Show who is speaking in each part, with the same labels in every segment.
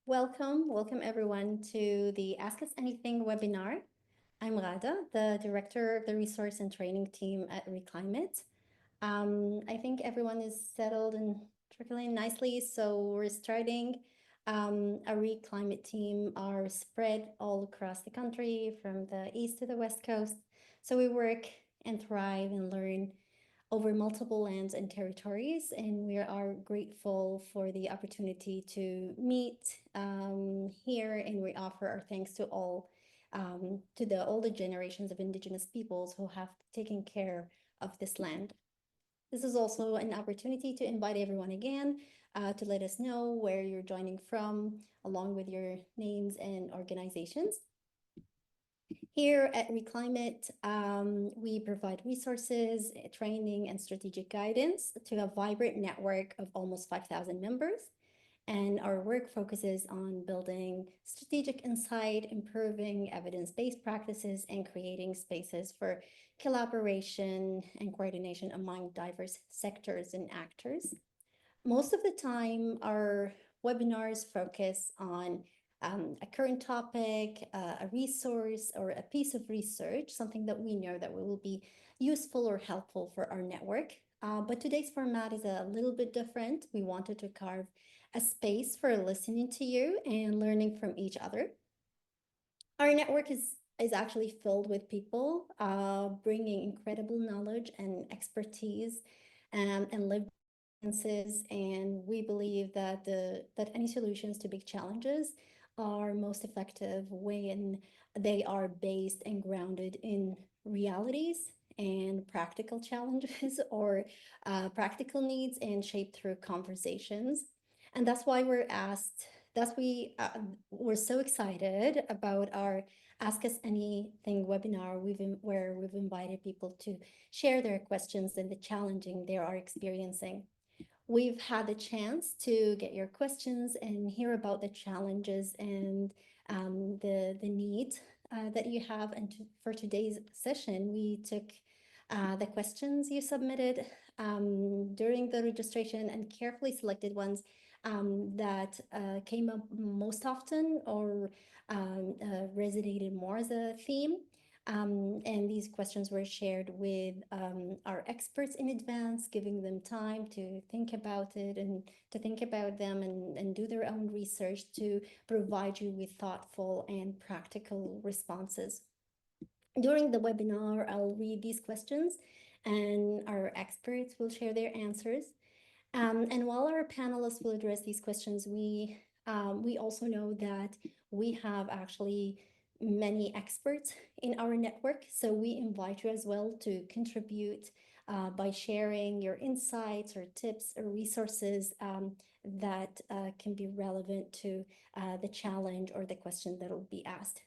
Speaker 1: Welcome everyone to the Ask Us Anything webinar. I'm Rada, the director of the resource and training team at Re.Climate. I think everyone is settled and trickling nicely, so we're starting. A Re.Climate team are spread all across the country from the east to the west coast. So we work and thrive and learn over multiple lands and territories, and we are grateful for the opportunity to meet here, and we offer our thanks to all to the older generations of Indigenous peoples who have taken care of this land. This is also an opportunity to invite everyone again to let us know where you're joining from, along with your names and organizations. Here at Re.Climate, we provide resources, training, and strategic guidance to a vibrant network of almost 5,000 members. And our work focuses on building strategic insight, improving evidence-based practices, and creating spaces for collaboration and coordination among diverse sectors and actors. Most of the time, our webinars focus on a current topic, a resource, or a piece of research, something that we know that will be useful or helpful for our network. But today's format is a little bit different. We wanted to carve a space for listening to you and learning from each other. Our network is actually filled with people bringing incredible knowledge and expertise and lived experiences, and we believe that any solutions to big challenges are most effective when they are based and grounded in realities and practical challenges or practical needs and shaped through conversations. And that's why we're so excited about our Ask Us Anything webinar where we've invited people to share their questions and the challenging they are experiencing. We've had the chance to get your questions and hear about the challenges and the needs that you have. And for today's session, we took the questions you submitted during the registration and carefully selected ones that came up most often or resonated more as a theme. And these questions were shared with our experts in advance, giving them time to think about it and to think about them and do their own research to provide you with thoughtful and practical responses. During the webinar, I'll read these questions and our experts will share their answers. And while our panelists will address these questions, we also know that we have actually many experts in our network. So we invite you as well to contribute by sharing your insights or tips or resources that can be relevant to the challenge or the question that will be asked.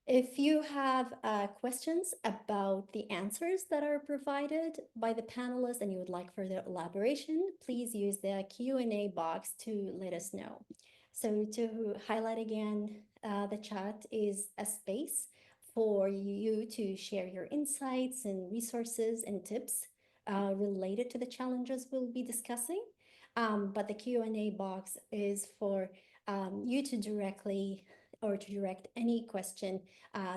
Speaker 1: If you have questions about the answers that are provided by the panelists and you would like further elaboration, please use the Q&A box to let us know. So to highlight again, the chat is a space for you to share your insights and resources and tips related to the challenges we'll be discussing. But the Q&A box is for you to direct any question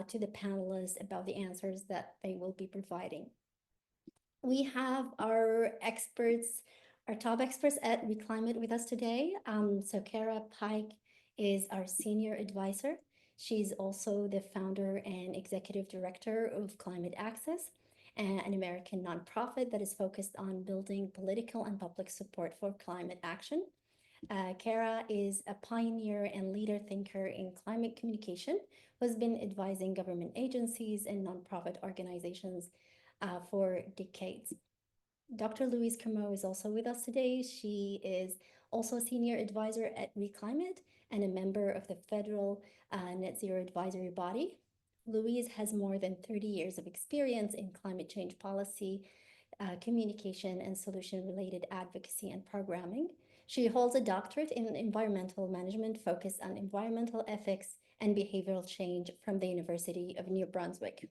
Speaker 1: to the panelists about the answers that they will be providing. We have our experts, our top experts at Re.Climate with us today. So Kara Pike is our senior advisor. She's also the founder and executive director of Climate Access, an American nonprofit that is focused on building political and public support for climate action. Kara is a pioneer and leader thinker in climate communication who has been advising government agencies and nonprofit organizations for decades. Dr. Louise Kermode is also with us today. She is also a senior advisor at Re.Climate and a member of the federal Net Zero Advisory Body. Louise has more than 30 years of experience in climate change policy, communication, and solution-related advocacy and programming. She holds a doctorate in environmental management focused on environmental ethics and behavioral change from the University of New Brunswick.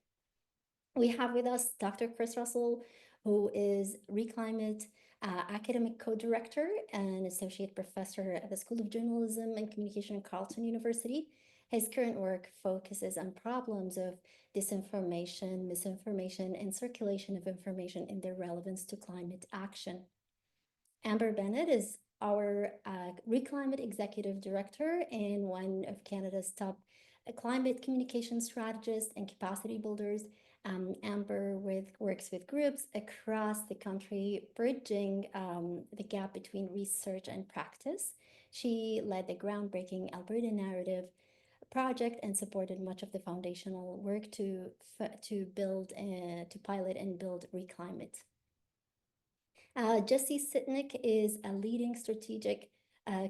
Speaker 1: We have with us Dr. Chris Russell, who is Re.Climate academic co-director and associate professor at the School of Journalism and Communication at Carleton University. His current work focuses on problems of disinformation, misinformation, and circulation of information and their relevance to climate action. Amber Bennett is our Re.Climate Executive Director and one of Canada's top climate communication strategists and capacity builders. Amber works with groups across the country, bridging the gap between research and practice. She led the groundbreaking Alberta Narrative project and supported much of the foundational work to build, to pilot and build Re.Climate. Jesse Sitnick is a leading strategic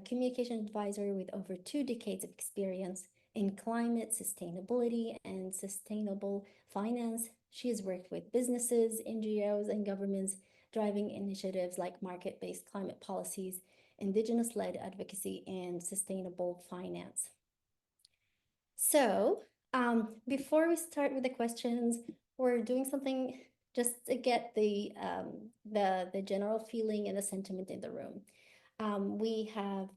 Speaker 1: communication advisor with over 2 decades of experience in climate sustainability and sustainable finance. She has worked with businesses, NGOs, and governments driving initiatives like market-based climate policies, Indigenous-led advocacy, and sustainable finance. So before we start with the questions, we're doing something just to get the general feeling and the sentiment in the room. We have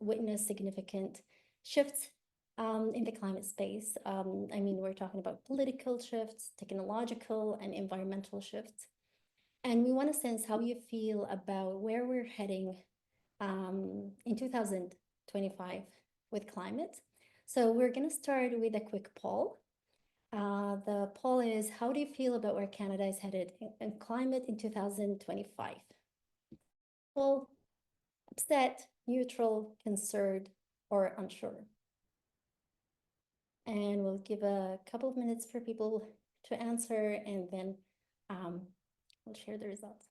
Speaker 1: witnessed significant shifts in the climate space. I mean, we're talking about political shifts, technological and environmental shifts. And we want to sense how you feel about where we're heading in 2025 with climate. So we're going to start with a quick poll. The poll is, how do you feel about where Canada is headed in climate in 2025? Well, upset, neutral, concerned, or unsure. And we'll give a couple of minutes for people to answer, and then we'll share the results.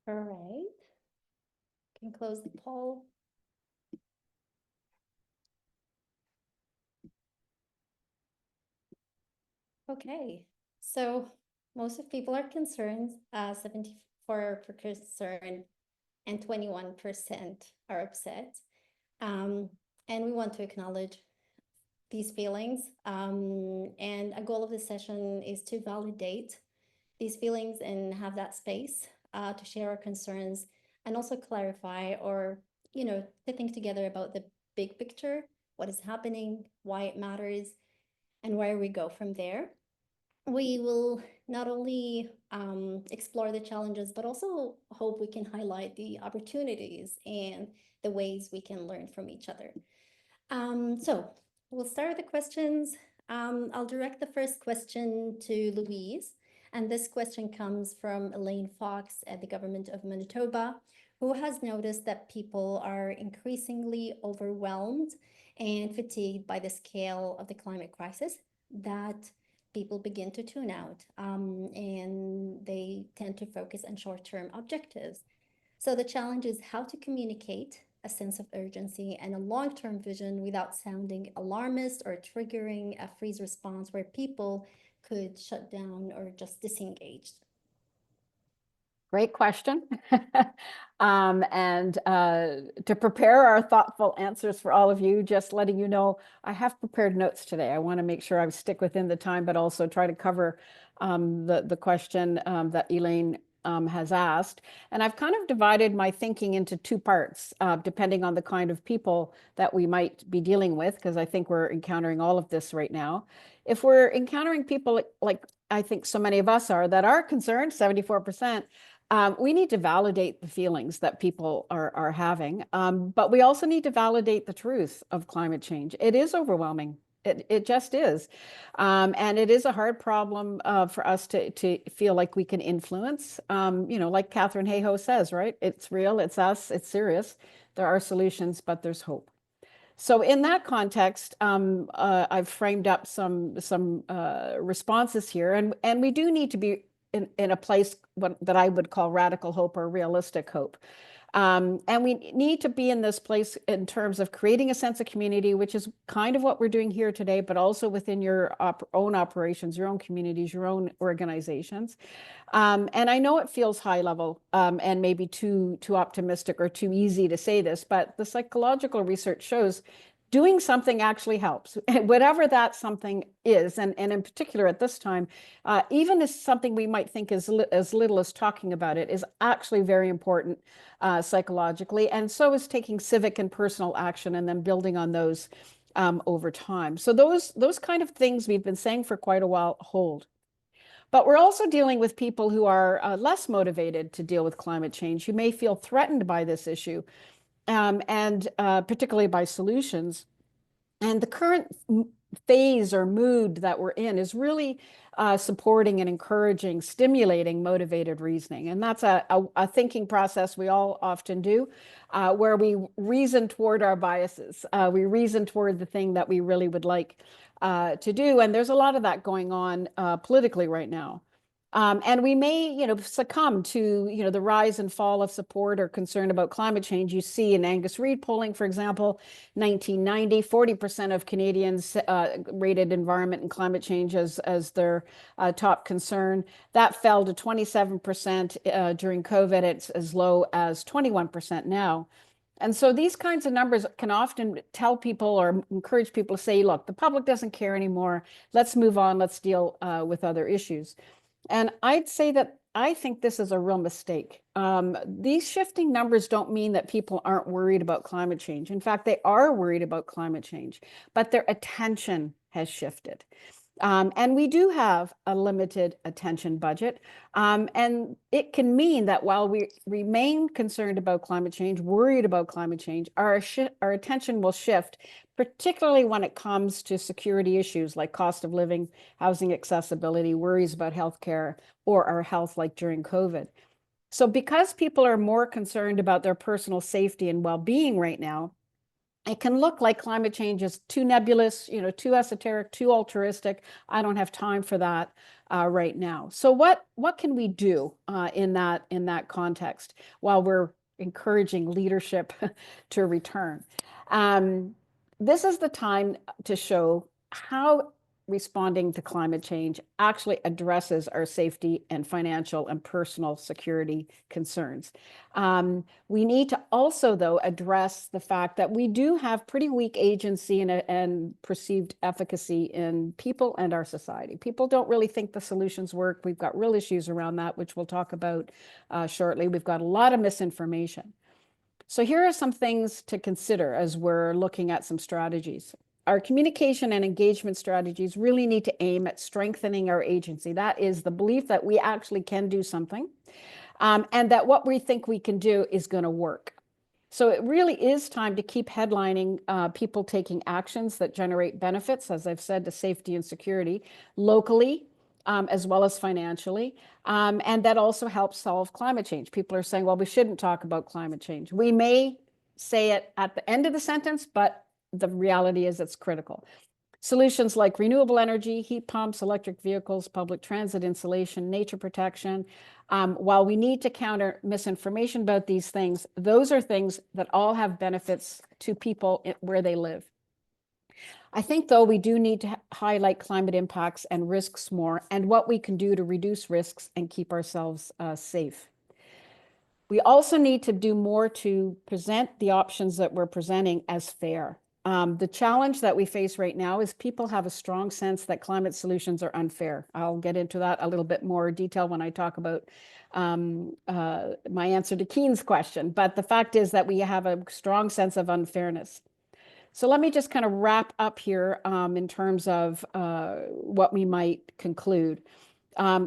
Speaker 1: All right, can close the poll. Okay, so most of people are concerned, 74% concerned, and 21% are upset. And we want to acknowledge these feelings. And a goal of this session is to validate these feelings and have that space to share our concerns and also clarify, or, to think together about the big picture, what is happening, why it matters, and where we go from there. We will not only explore the challenges, but also hope we can highlight the opportunities and the ways we can learn from each other. So we'll start with the questions. I'll direct the first question to Louise. And this question comes from Elaine Fox at the Government of Manitoba, who has noticed that people are increasingly overwhelmed and fatigued by the scale of the climate crisis, that people begin to tune out and they tend to focus on short-term objectives. So the challenge is how to communicate a sense of urgency and a long-term vision without sounding alarmist or triggering a freeze response where people could shut down or just disengage.
Speaker 2: Great question. And to prepare our thoughtful answers for all of you, just letting you know, I have prepared notes today. I want to make sure I stick within the time, but also try to cover the question that Elaine has asked. And I've kind of divided my thinking into 2 parts, depending on the kind of people that we might be dealing with, because I think we're encountering all of this right now. If we're encountering people like I think so many of us are, that are concerned, 74%, we need to validate the feelings that people are having, but we also need to validate the truth of climate change. It is overwhelming. It just is. And it is a hard problem for us to feel like we can influence. Like Catherine Hayhoe says, right? It's real, it's us, it's serious. There are solutions, but there's hope. So in that context, I've framed up some responses here, and we do need to be in a place that I would call radical hope or realistic hope. And we need to be in this place in terms of creating a sense of community, which is kind of what we're doing here today, but also within your own operations, your own communities, your own organizations. And I know it feels high level and maybe too optimistic or too easy to say this, but the psychological research shows doing something actually helps, whatever that something is. And in particular at this time, even as something we might think as little as talking about it is actually very important psychologically. And so is taking civic and personal action and then building on those over time. So those kind of things we've been saying for quite a while hold. But we're also dealing with people who are less motivated to deal with climate change, who may feel threatened by this issue, and particularly by solutions. And the current phase or mood that we're in is really supporting and encouraging, stimulating motivated reasoning. And that's a thinking process we all often do, where we reason toward our biases. We reason toward the thing that we really would like to do. And there's a lot of that going on politically right now. And we may, succumb to, the rise and fall of support or concern about climate change. You see in Angus Reid polling, for example, 1990, 40% of Canadians rated environment and climate change as their top concern. That fell to 27% during COVID. It's as low as 21% now. And so these kinds of numbers can often tell people or encourage people to say, look, the public doesn't care anymore. Let's move on. Let's deal with other issues. And I'd say that I think this is a real mistake. These shifting numbers don't mean that people aren't worried about climate change. In fact, they are worried about climate change, but their attention has shifted. And we do have a limited attention budget. And it can mean that while we remain concerned about climate change, worried about climate change, our attention will shift, particularly when it comes to security issues like cost of living, housing accessibility, worries about healthcare, or our health like during COVID. So because people are more concerned about their personal safety and well-being right now, it can look like climate change is too nebulous, too esoteric, too altruistic. I don't have time for that right now. So what can we do in that context while we're encouraging leadership to return? This is the time to show how responding to climate change actually addresses our safety and financial and personal security concerns. We need to also, though, address the fact that we do have pretty weak agency and perceived efficacy in people and our society. People don't really think the solutions work. We've got real issues around that, which we'll talk about shortly. We've got a lot of misinformation. So here are some things to consider as we're looking at some strategies. Our communication and engagement strategies really need to aim at strengthening our agency. That is the belief that we actually can do something, and that what we think we can do is going to work. So it really is time to keep headlining people taking actions that generate benefits, as I've said, to safety and security locally, as well as financially. And that also helps solve climate change. People are saying, well, we shouldn't talk about climate change. We may say it at the end of the sentence, but the reality is it's critical. Solutions like renewable energy, heat pumps, electric vehicles, public transit insulation, nature protection. While we need to counter misinformation about these things, those are things that all have benefits to people where they live. I think, though, we do need to highlight climate impacts and risks more and what we can do to reduce risks and keep ourselves safe. We also need to do more to present the options that we're presenting as fair. The challenge that we face right now is people have a strong sense that climate solutions are unfair. I'll get into that a little bit more detail when I talk about my answer to Keen's question. But the fact is that we have a strong sense of unfairness. So let me just kind of wrap up here in terms of what we might conclude.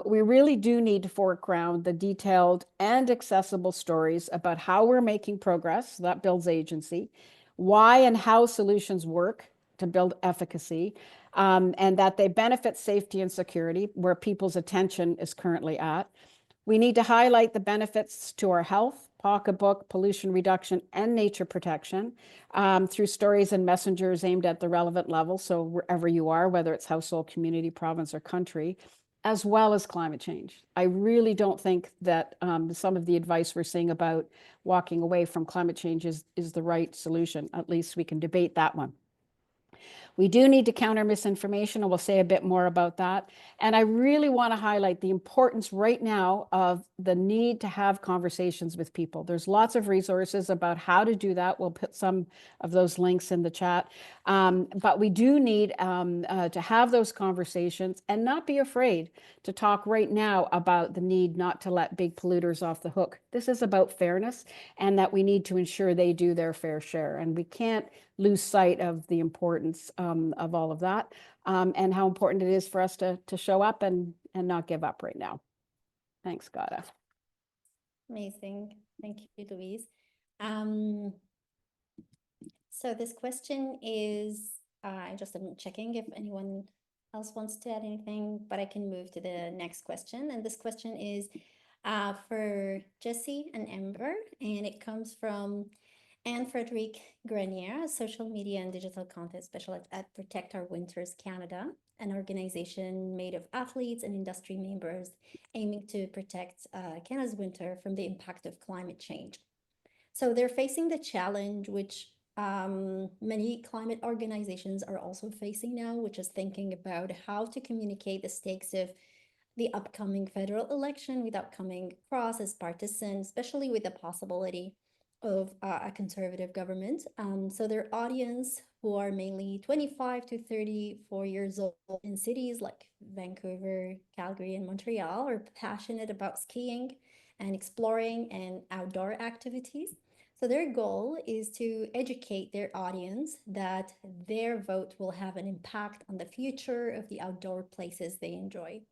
Speaker 2: We really do need to foreground the detailed and accessible stories about how we're making progress, that builds agency, why and how solutions work to build efficacy, and that they benefit safety and security, where people's attention is currently at. We need to highlight the benefits to our health, pocketbook, pollution reduction, and nature protection through stories and messengers aimed at the relevant level. So wherever you are, whether it's household, community, province, or country, as well as climate change. I really don't think that some of the advice we're seeing about walking away from climate change is the right solution. At least we can debate that one. We do need to counter misinformation, and we'll say a bit more about that. And I really want to highlight the importance right now of the need to have conversations with people. There's lots of resources about how to do that. We'll put some of those links in the chat. But we do need to have those conversations and not be afraid to talk right now about the need not to let big polluters off the hook. This is about fairness, and that we need to ensure they do their fair share. And we can't lose sight of the importance of all of that, and how important it is for us to show up and not give up right now. Thanks, Gada.
Speaker 1: Amazing. Thank you, Louise. So this question is, I'm checking if anyone else wants to add anything, but I can move to the next question. And this question is for Jessie and Amber, and it comes from Anne-Frederique Grenier, a social media and digital content specialist at Protect Our Winters Canada, an organization made of athletes and industry members aiming to protect Canada's winter from the impact of climate change. So they're facing the challenge which many climate organizations are also facing now, which is thinking about how to communicate the stakes of the upcoming federal election without coming across as partisan, especially with the possibility of a conservative government. So their audience, who are mainly 25 to 34 years old in cities like Vancouver, Calgary, and Montreal, are passionate about skiing and exploring and outdoor activities. So their goal is to educate their audience that their vote will have an impact on the future of the outdoor places they enjoy.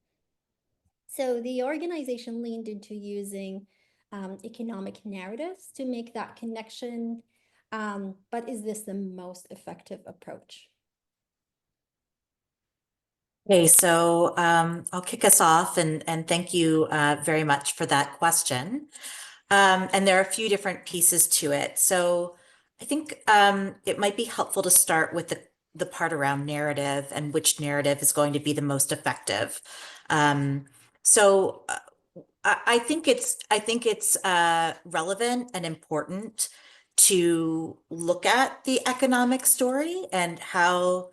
Speaker 1: So the organization leaned into using economic narratives to make that connection. But is this the most effective approach?
Speaker 3: Okay, so I'll kick us off, and thank you very much for that question. And there are a few different pieces to it. So I think it might be helpful to start with the part around narrative and which narrative is going to be the most effective. So I think it's relevant and important to look at the economic story and how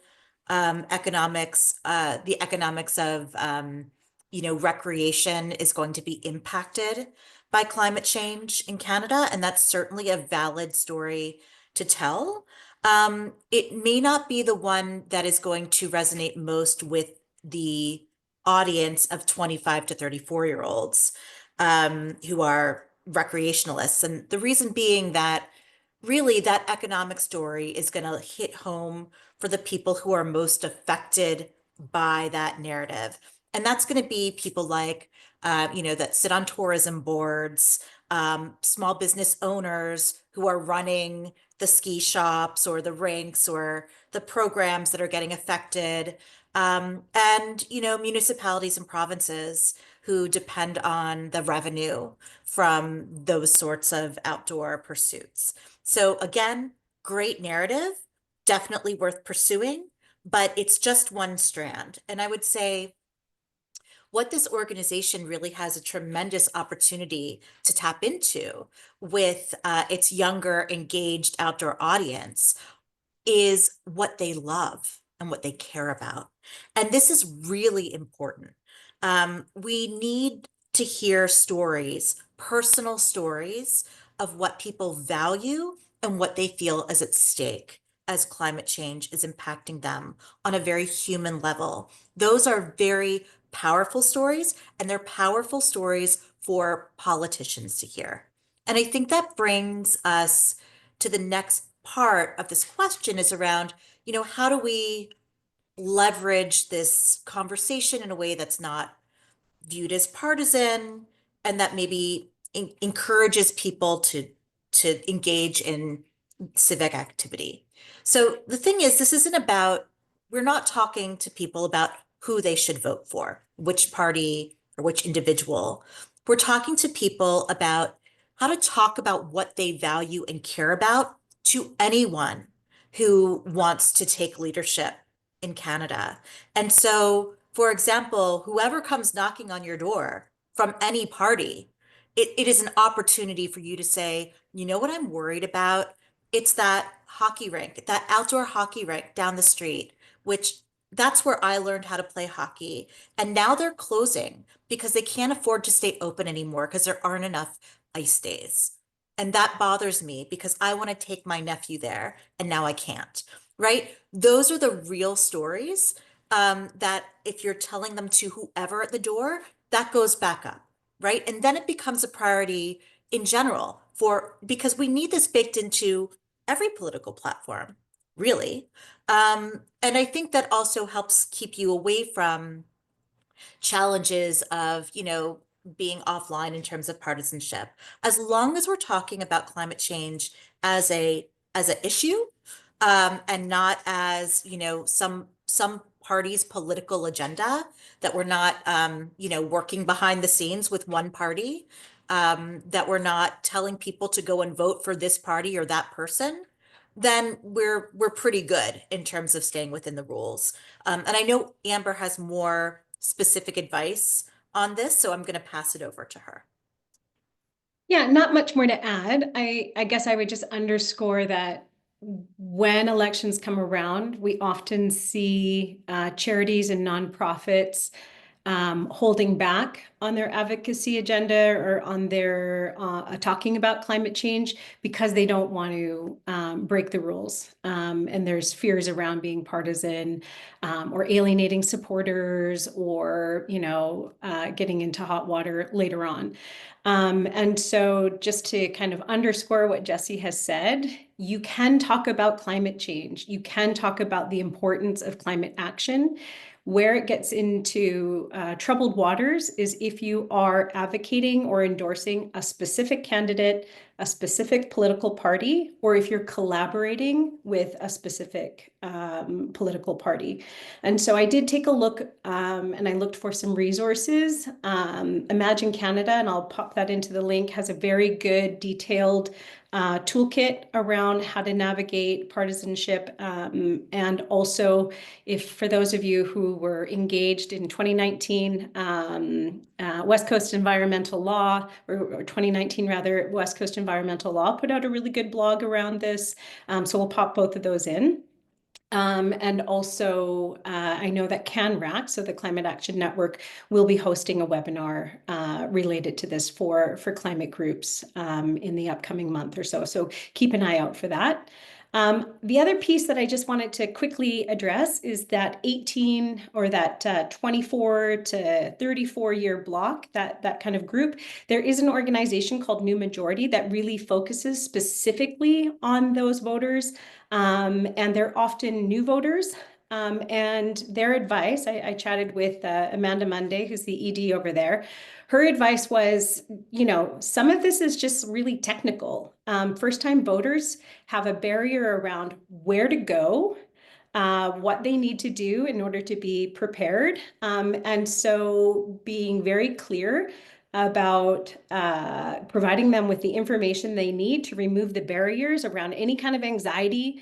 Speaker 3: the economics of recreation is going to be impacted by climate change in Canada, and that's certainly a valid story to tell. It may not be the one that is going to resonate most with the audience of 25 to 34-year-olds who are recreationalists. And the reason being that really that economic story is going to hit home for the people who are most affected by that narrative. And that's going to be people like, that sit on tourism boards, small business owners who are running the ski shops or the rinks or the programs that are getting affected, and municipalities and provinces who depend on the revenue from those sorts of outdoor pursuits. So again, great narrative, definitely worth pursuing, but it's just one strand. And I would say what this organization really has a tremendous opportunity to tap into with its younger, engaged outdoor audience is what they love and what they care about. And this is really important. We need to hear stories, personal stories of what people value and what they feel is at stake as climate change is impacting them on a very human level. Those are very powerful stories, and they're powerful stories for politicians to hear. And I think that brings us to the next part of this question is around, how do we leverage this conversation in a way that's not viewed as partisan and that maybe encourages people to engage in civic activity. So the thing is, this isn't about, we're not talking to people about who they should vote for, which party or which individual. We're talking to people about how to talk about what they value and care about to anyone who wants to take leadership in Canada. And so, for example, whoever comes knocking on your door from any party, it is an opportunity for you to say, you know what I'm worried about? It's that hockey rink, that outdoor hockey rink down the street, which that's where I learned how to play hockey. And now they're closing because they can't afford to stay open anymore because there aren't enough ice days. And that bothers me because I want to take my nephew there and now I can't, right? Those are the real stories that if you're telling them to whoever at the door, that goes back up, right? And then it becomes a priority in general for because we need this baked into every political platform, really. And I think that also helps keep you away from challenges of, being offline in terms of partisanship. As long as we're talking about climate change as an issue, and not as, some party's political agenda that we're not, working behind the scenes with one party, that we're not telling people to go and vote for this party or that person, then we're pretty good in terms of staying within the rules. And I know Amber has more specific advice on this, so I'm going to pass it over to her.
Speaker 4: Yeah, not much more to add. I guess I would just underscore that when elections come around, we often see charities and nonprofits holding back on their advocacy agenda or on their talking about climate change because they don't want to break the rules. And there's fears around being partisan or alienating supporters or, getting into hot water later on. And so just to kind of underscore what Jesse has said, you can talk about climate change. You can talk about the importance of climate action. Where it gets into troubled waters is if you are advocating or endorsing a specific candidate, a specific political party, or if you're collaborating with a specific political party. And so I did take a look and I looked for some resources. Imagine Canada, and I'll pop that into the link, has a very good detailed toolkit around how to navigate partisanship. And also, if for those of you who were engaged in 2019 West Coast Environmental Law, or 2019 rather, West Coast Environmental Law put out a really good blog around this. So we'll pop both of those in. And also, I know that CanRAC, so the Climate Action Network, will be hosting a webinar related to this for climate groups in the upcoming month or so. So keep an eye out for that. The other piece that I just wanted to quickly address is that 18 or that 24 to 34 year block, that kind of group. There is an organization called New Majority that really focuses specifically on those voters. And they're often new voters. And their advice, I chatted with Amanda Monday, who's the ED over there. Her advice was, some of this is just really technical. First-time voters have a barrier around where to go, what they need to do in order to be prepared. And so being very clear about providing them with the information they need to remove the barriers around any kind of anxiety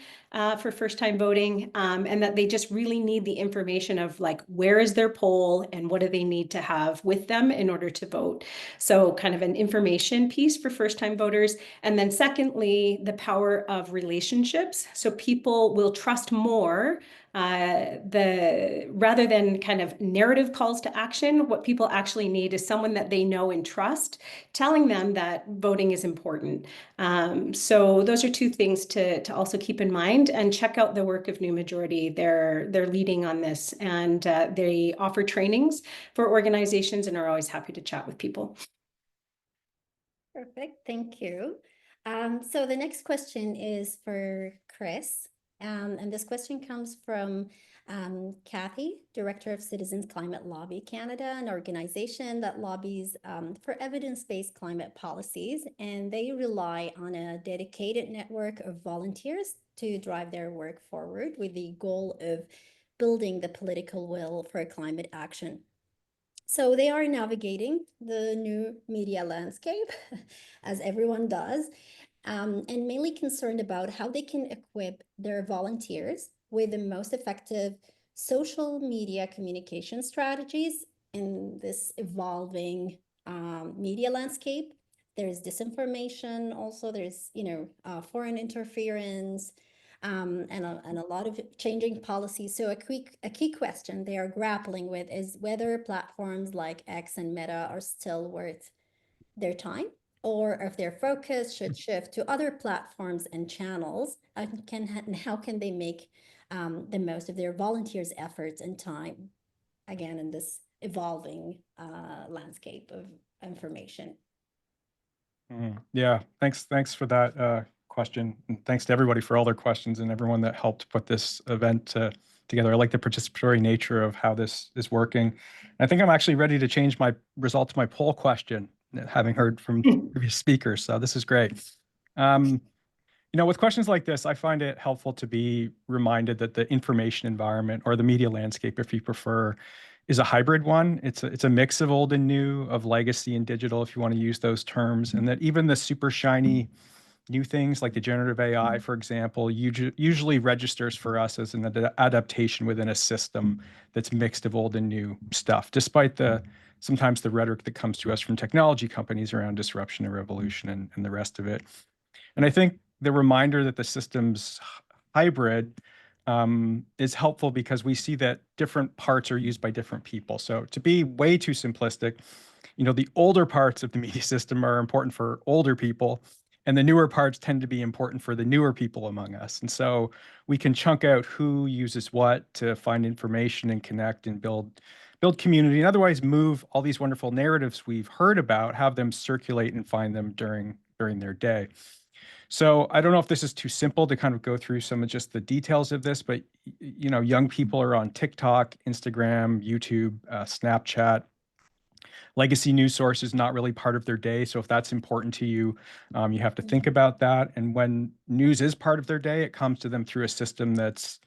Speaker 4: for first-time voting, and that they just really need the information of like, where is their poll and what do they need to have with them in order to vote. So kind of an information piece for first-time voters. And then secondly, the power of relationships. So people will trust more rather than kind of narrative calls to action. What people actually need is someone that they know and trust telling them that voting is important. So those are two things to also keep in mind, and check out the work of New Majority. They're leading on this, and they offer trainings for organizations and are always happy to chat with people.
Speaker 1: Perfect, thank you. So the next question is for Chris. And this question comes from Kathy, Director of Citizens Climate Lobby Canada, an organization that lobbies for evidence-based climate policies, and they rely on a dedicated network of volunteers to drive their work forward with the goal of building the political will for climate action. So they are navigating the new media landscape, as everyone does, and mainly concerned about how they can equip their volunteers with the most effective social media communication strategies in this evolving media landscape. There's disinformation also, there's, foreign interference, and a lot of changing policies. So a key question they are grappling with is whether platforms like X and Meta are still worth their time, or if their focus should shift to other platforms and channels, and how can they make the most of their volunteers' efforts and time, again, in this evolving landscape of information.
Speaker 5: Yeah, thanks for that question. And thanks to everybody for all their questions and everyone that helped put this event together. I like the participatory nature of how this is working. And I think I'm actually ready to change my result to my poll question, having heard from previous speakers. So this is great. With questions like this, I find it helpful to be reminded that the information environment, or the media landscape, if you prefer, is a hybrid one. It's a mix of old and new, of legacy and digital, if you want to use those terms, and that even the super shiny new things like the generative AI, for example, usually registers for us as an adaptation within a system that's mixed of old and new stuff, despite sometimes the rhetoric that comes to us from technology companies around disruption and revolution and the rest of it. And I think the reminder that the system's hybrid is helpful because we see that different parts are used by different people. So to be way too simplistic, the older parts of the media system are important for older people, and the newer parts tend to be important for the newer people among us. And so we can chunk out who uses what to find information and connect and build community, and otherwise move all these wonderful narratives we've heard about, have them circulate and find them during their day. So I don't know if this is too simple to kind of go through some of just the details of this, but young people are on TikTok, Instagram, YouTube, Snapchat. Legacy news source is not really part of their day. So if that's important to you, you have to think about that. And when news is part of their day, it comes to them through a system that's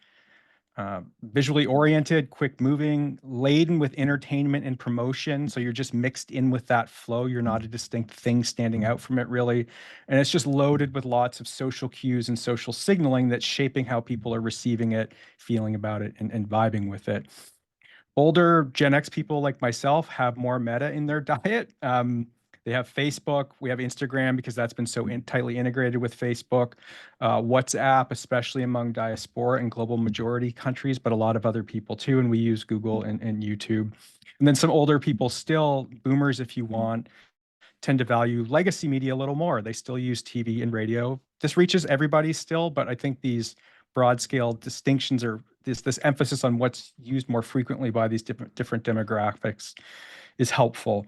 Speaker 5: visually oriented, quick moving, laden with entertainment and promotion. So you're just mixed in with that flow. You're not a distinct thing standing out from it, really. And it's just loaded with lots of social cues and social signaling that's shaping how people are receiving it, feeling about it, and vibing with it. Older Gen X people like myself have more meta in their diet. They have Facebook. We have Instagram because that's been so tightly integrated with Facebook. WhatsApp, especially among diaspora and global majority countries, but a lot of other people too. And we use Google and YouTube. And then some older people still, boomers if you want, tend to value legacy media a little more. They still use TV and radio. This reaches everybody still, but I think these broad scale distinctions are this emphasis on what's used more frequently by these different demographics is helpful.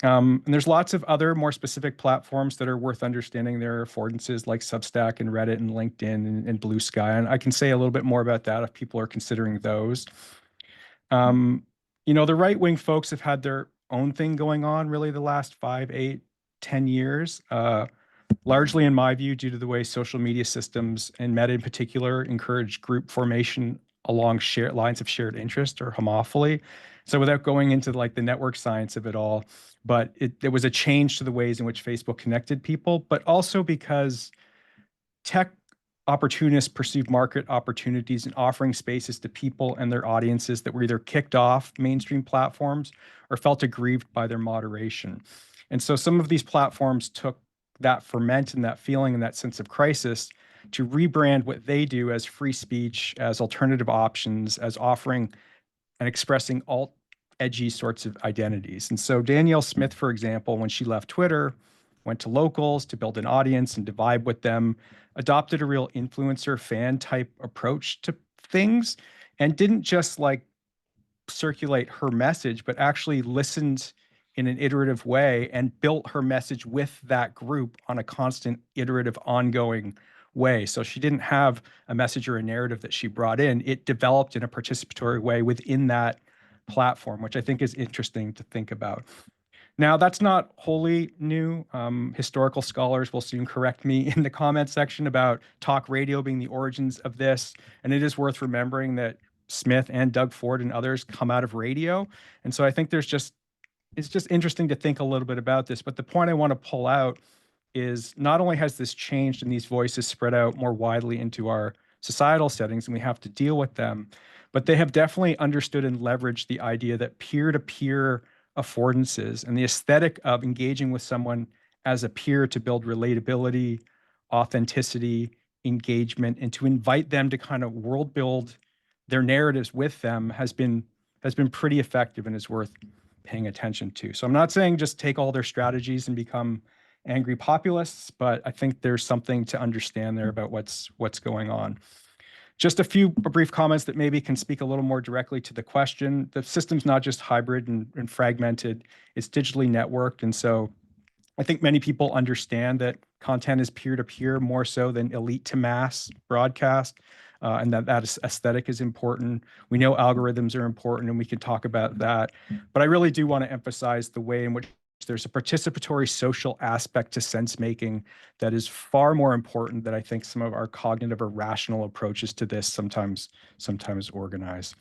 Speaker 5: And there's lots of other more specific platforms that are worth understanding their affordances, like Substack and Reddit and LinkedIn and Blue Sky. And I can say a little bit more about that if people are considering those. The right-wing folks have had their own thing going on really the last 5, 8, 10 years, largely in my view, due to the way social media systems and Meta in particular encourage group formation along shared lines of shared interest or homophily. So without going into like the network science of it all, but there was a change to the ways in which Facebook connected people, but also because tech opportunists perceived market opportunities in offering spaces to people and their audiences that were either kicked off mainstream platforms or felt aggrieved by their moderation. And so some of these platforms took that ferment and that feeling and that sense of crisis to rebrand what they do as free speech, as alternative options, as offering and expressing alt edgy sorts of identities. And so Danielle Smith, for example, when she left Twitter, went to locals to build an audience and to vibe with them, adopted a real influencer fan type approach to things, and didn't just like circulate her message, but actually listened in an iterative way and built her message with that group on a constant, iterative, ongoing way. So she didn't have a message or a narrative that she brought in. It developed in a participatory way within that platform, which I think is interesting to think about. Now, that's not wholly new. Historical scholars will soon correct me in the comment section about talk radio being the origins of this. And it is worth remembering that Smith and Doug Ford and others come out of radio. And so I think there's just it's just interesting to think a little bit about this. But the point I want to pull out is not only has this changed and these voices spread out more widely into our societal settings and we have to deal with them, but they have definitely understood and leveraged the idea that peer-to-peer affordances and the aesthetic of engaging with someone as a peer to build relatability, authenticity, engagement, and to invite them to kind of world build their narratives with them has been pretty effective and is worth paying attention to. So I'm not saying just take all their strategies and become angry populists, but I think there's something to understand there about what's going on. Just a few brief comments that maybe can speak a little more directly to the question. The system's not just hybrid and fragmented, it's digitally networked. And so I think many people understand that content is peer-to-peer more so than elite to mass broadcast, and that aesthetic is important. We know algorithms are important, and we can talk about that. But I really do want to emphasize the way in which there's a participatory social aspect to sense making that is far more important than I think some of our cognitive or rational approaches to this sometimes organize.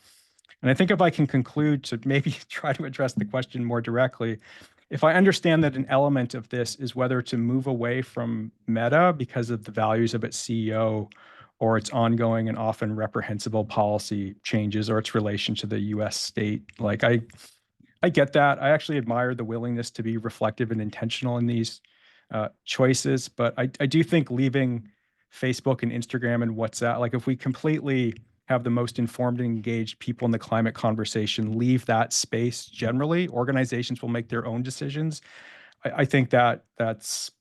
Speaker 5: And I think if I can conclude to maybe try to address the question more directly, if I understand that an element of this is whether to move away from Meta because of the values of its CEO or its ongoing and often reprehensible policy changes or its relation to the US state, like I get that. I actually admire the willingness to be reflective and intentional in these choices, but I do think leaving Facebook and Instagram and WhatsApp, like if we completely have the most informed and engaged people in the climate conversation, leave that space generally, organizations will make their own decisions. I think that's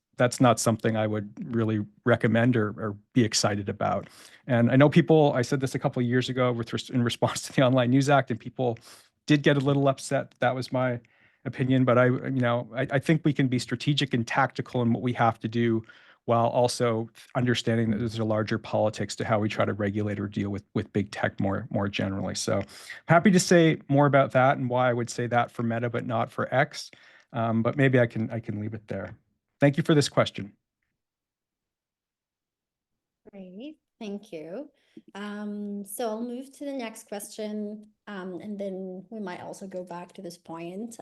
Speaker 5: not something I would really recommend or be excited about. And I know people, I said this a couple of years ago in response to the Online News Act, and people did get a little upset. That was my opinion, but I think we can be strategic and tactical in what we have to do while also understanding that there's a larger politics to how we try to regulate or deal with big tech more generally. So happy to say more about that and why I would say that for Meta, but not for X. But maybe I can leave it there. Thank you for this question.
Speaker 1: Great, thank you. So I'll move to the next question, and then we might also go back to this point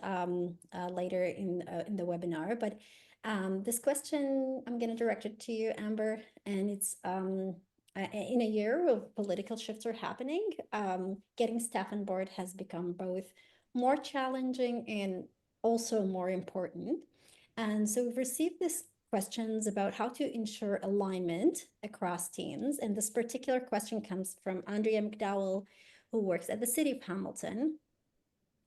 Speaker 1: later in the webinar. But this question, I'm going to direct it to you, Amber, and it's in a year where political shifts are happening, getting staff on board has become both more challenging and also more important. And so we've received this questions about how to ensure alignment across teams. And this particular question comes from Andrea McDowell, who works at the City of Hamilton.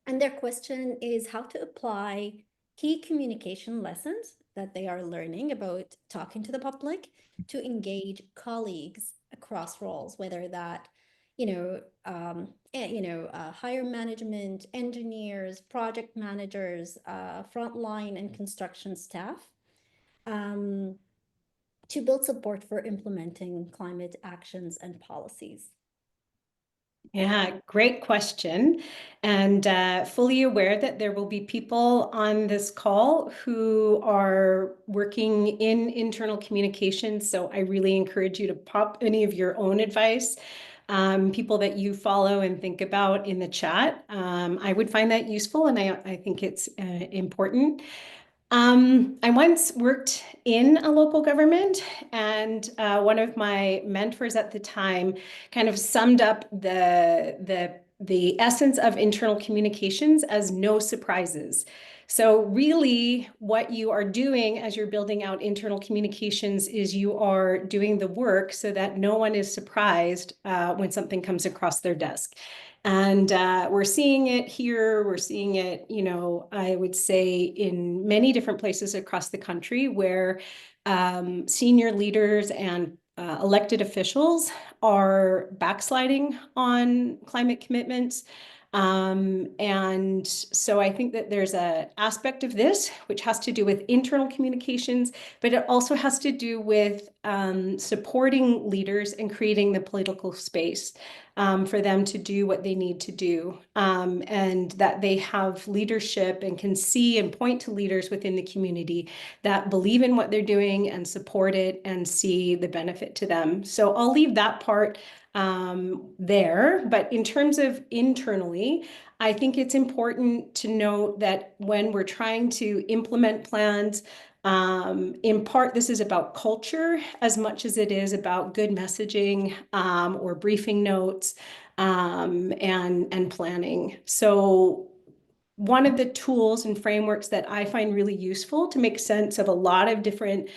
Speaker 1: And their question is how to apply key communication lessons that they are learning about talking to the public to engage colleagues across roles, whether that, higher management, engineers, project managers, frontline and construction staff, to build support for implementing climate actions and policies.
Speaker 4: Yeah, great question. And fully aware that there will be people on this call who are working in internal communications. So I really encourage you to pop any of your own advice, people that you follow and think about in the chat. I would find that useful, and I think it's important. I once worked in a local government, and one of my mentors at the time kind of summed up the essence of internal communications as no surprises. So really what you are doing as you're building out internal communications is you are doing the work so that no one is surprised when something comes across their desk. And we're seeing it here, we're seeing it, I would say in many different places across the country where senior leaders and elected officials are backsliding on climate commitments. And so I think that there's an aspect of this which has to do with internal communications, but it also has to do with supporting leaders and creating the political space for them to do what they need to do, and that they have leadership and can see and point to leaders within the community that believe in what they're doing and support it and see the benefit to them. So I'll leave that part there. But in terms of internally, I think it's important to note that when we're trying to implement plans, in part, this is about culture as much as it is about good messaging or briefing notes and planning. So one of the tools and frameworks that I find really useful to make sense of a lot of different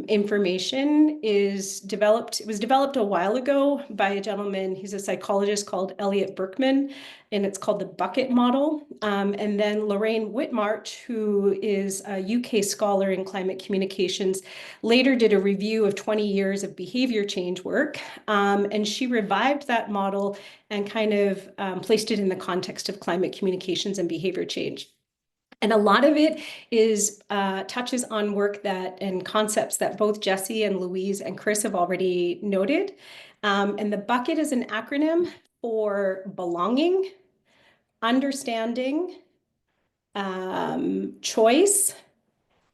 Speaker 4: information is developed. It was developed a while ago by a gentleman. He's a psychologist called Elliot Berkman, and it's called the bucket model. And then Lorraine Whitmarch, who is a UK scholar in climate communications, later did a review of 20 years of behavior change work. And she revived that model and kind of placed it in the context of climate communications and behavior change. And a lot of it is touches on work that and concepts that both Jesse and Louise and Chris have already noted. And the bucket is an acronym for belonging, understanding, choice,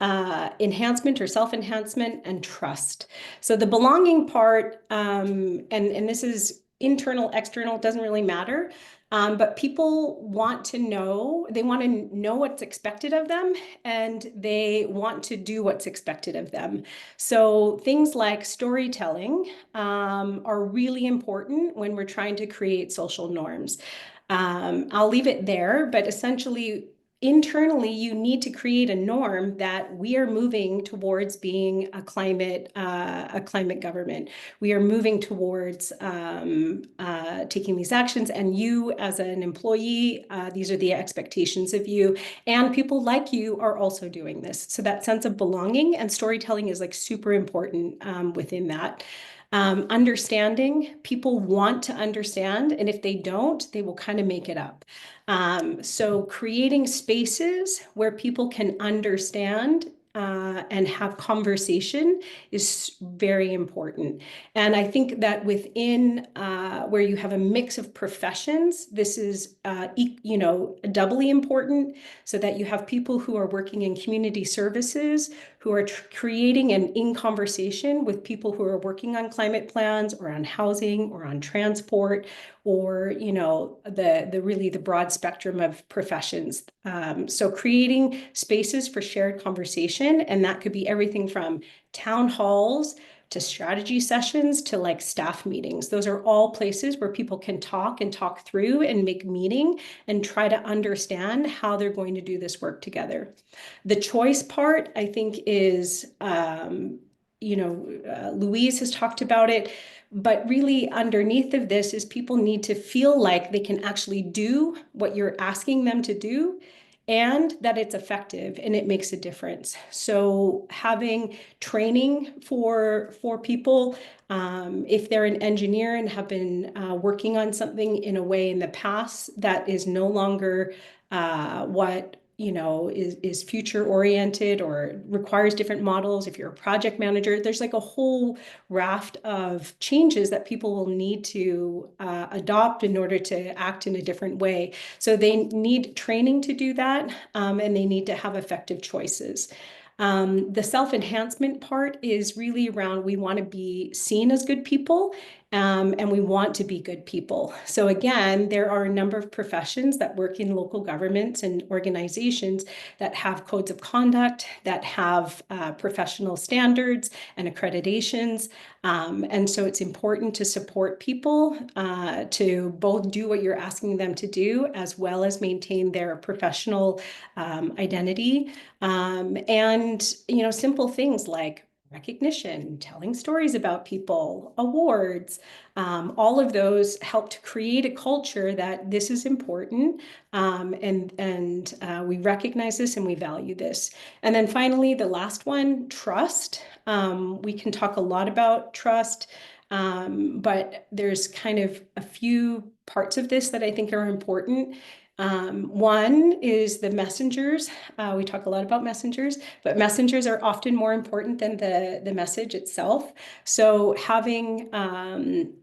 Speaker 4: enhancement or self-enhancement, and trust. So the belonging part, and this is internal, external, doesn't really matter. But people want to know, they want to know what's expected of them, and they want to do what's expected of them. So things like storytelling are really important when we're trying to create social norms. I'll leave it there, but essentially, internally, you need to create a norm that we are moving towards being a climate government. We are moving towards taking these actions, and you as an employee, these are the expectations of you, and people like you are also doing this. So that sense of belonging and storytelling is like super important within that. Understanding, people want to understand, and if they don't, they will kind of make it up. So creating spaces where people can understand and have conversation is very important. And I think that within where you have a mix of professions, this is doubly important, so that you have people who are working in community services, who are creating and in conversation with people who are working on climate plans or on housing or on transport, or the broad spectrum of professions. So creating spaces for shared conversation, and that could be everything from town halls to strategy sessions to like staff meetings. Those are all places where people can talk and talk through and make meaning and try to understand how they're going to do this work together. The choice part, I think, is Louise has talked about it, but really underneath of this is people need to feel like they can actually do what you're asking them to do, and that it's effective and it makes a difference. So having training for people, if they're an engineer and have been working on something in a way in the past that is no longer what is future oriented or requires different models. If you're a project manager, there's like a whole raft of changes that people will need to adopt in order to act in a different way. So they need training to do that, and they need to have effective choices. The self-enhancement part is really around, we want to be seen as good people, and we want to be good people. So again, there are a number of professions that work in local governments and organizations that have codes of conduct, that have professional standards and accreditations. And so it's important to support people to both do what you're asking them to do, as well as maintain their professional identity. And simple things like recognition, telling stories about people, awards, all of those help to create a culture that this is important, and we recognize this and we value this. And then finally, the last one, trust. We can talk a lot about trust, but there's kind of a few parts of this that I think are important. One is the messengers. We talk a lot about messengers, but messengers are often more important than the message itself. So having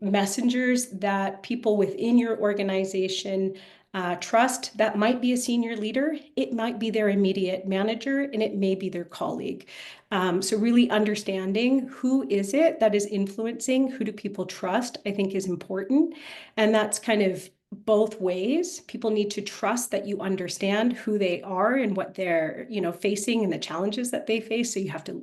Speaker 4: messengers that people within your organization trust, that might be a senior leader, it might be their immediate manager, and it may be their colleague. So really understanding who is it that is influencing, who do people trust, I think is important. And that's kind of both ways. People need to trust that you understand who they are and what they're, facing and the challenges that they face. So you have to,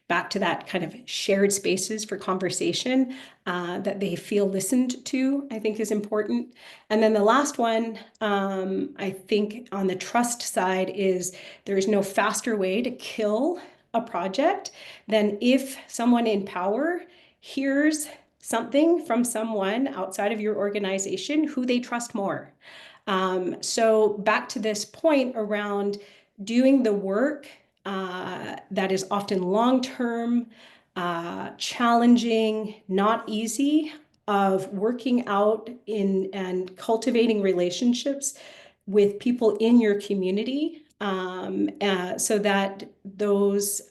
Speaker 4: back to that kind of shared spaces for conversation, that they feel listened to, I think is important. And then the last one, I think on the trust side is there is no faster way to kill a project than if someone in power hears something from someone outside of your organization who they trust more. So back to this point around doing the work that is often long-term, challenging, not easy, of working out in and cultivating relationships with people in your community, so that those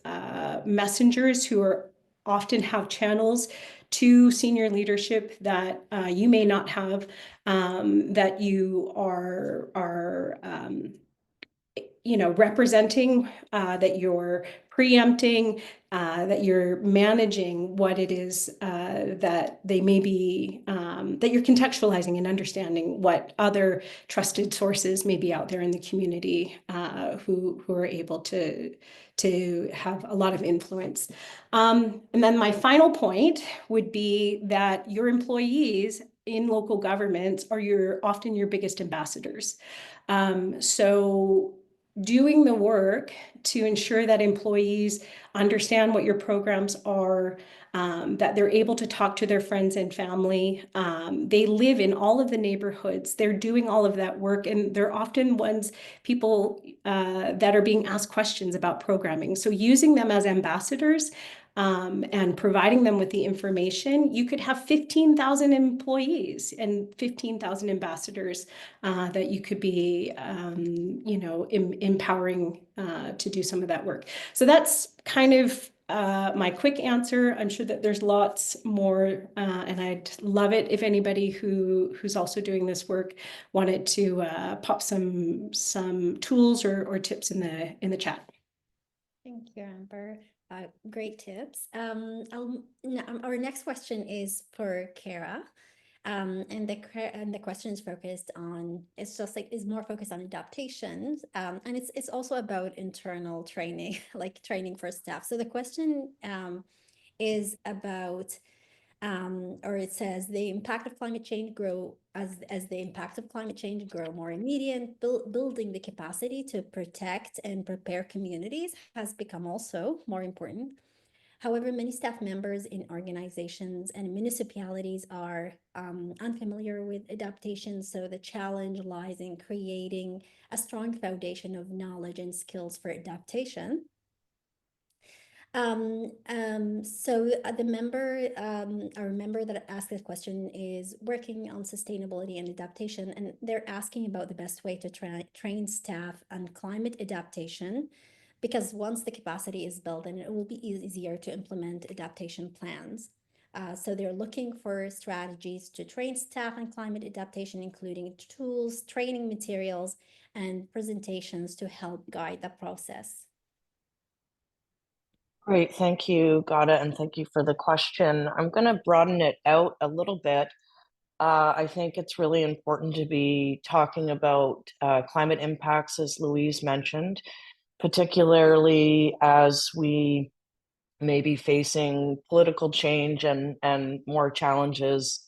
Speaker 4: messengers who are often have channels to senior leadership that you may not have, that you are representing, that you're preempting, that you're managing what it is that they may be, that you're contextualizing and understanding what other trusted sources may be out there in the community, who are able to have a lot of influence. And then my final point would be that your employees in local governments are often your biggest ambassadors. So doing the work to ensure that employees understand what your programs are, that they're able to talk to their friends and family. They live in all of the neighborhoods. They're doing all of that work, and they're often people that are being asked questions about programming. So using them as ambassadors, and providing them with the information, you could have 15,000 employees and 15,000 ambassadors that you could be, empowering to do some of that work. So that's kind of my quick answer. I'm sure that there's lots more, and I'd love it if anybody who's also doing this work wanted to pop some tools or tips in the chat.
Speaker 1: Thank you, Amber. Great tips. Our next question is for Kara. And the question is focused on, it's more focused on adaptations. And it's also about internal training, like training for staff. So the question is about, or it says the impact of climate change grow as the impact of climate change grow more immediate, building the capacity to protect and prepare communities has become also more important. However, many staff members in organizations and municipalities are unfamiliar with adaptation, so the challenge lies in creating a strong foundation of knowledge and skills for adaptation. So the member, our member that asked this question is working on sustainability and adaptation, and they're asking about the best way to train staff on climate adaptation, because once the capacity is built, then it will be easier to implement adaptation plans. So they're looking for strategies to train staff on climate adaptation, including tools, training materials, and presentations to help guide the process.
Speaker 6: Great, thank you, Gada, and thank you for the question. I'm going to broaden it out a little bit. I think it's really important to be talking about climate impacts, as Louise mentioned, particularly as we may be facing political change and more challenges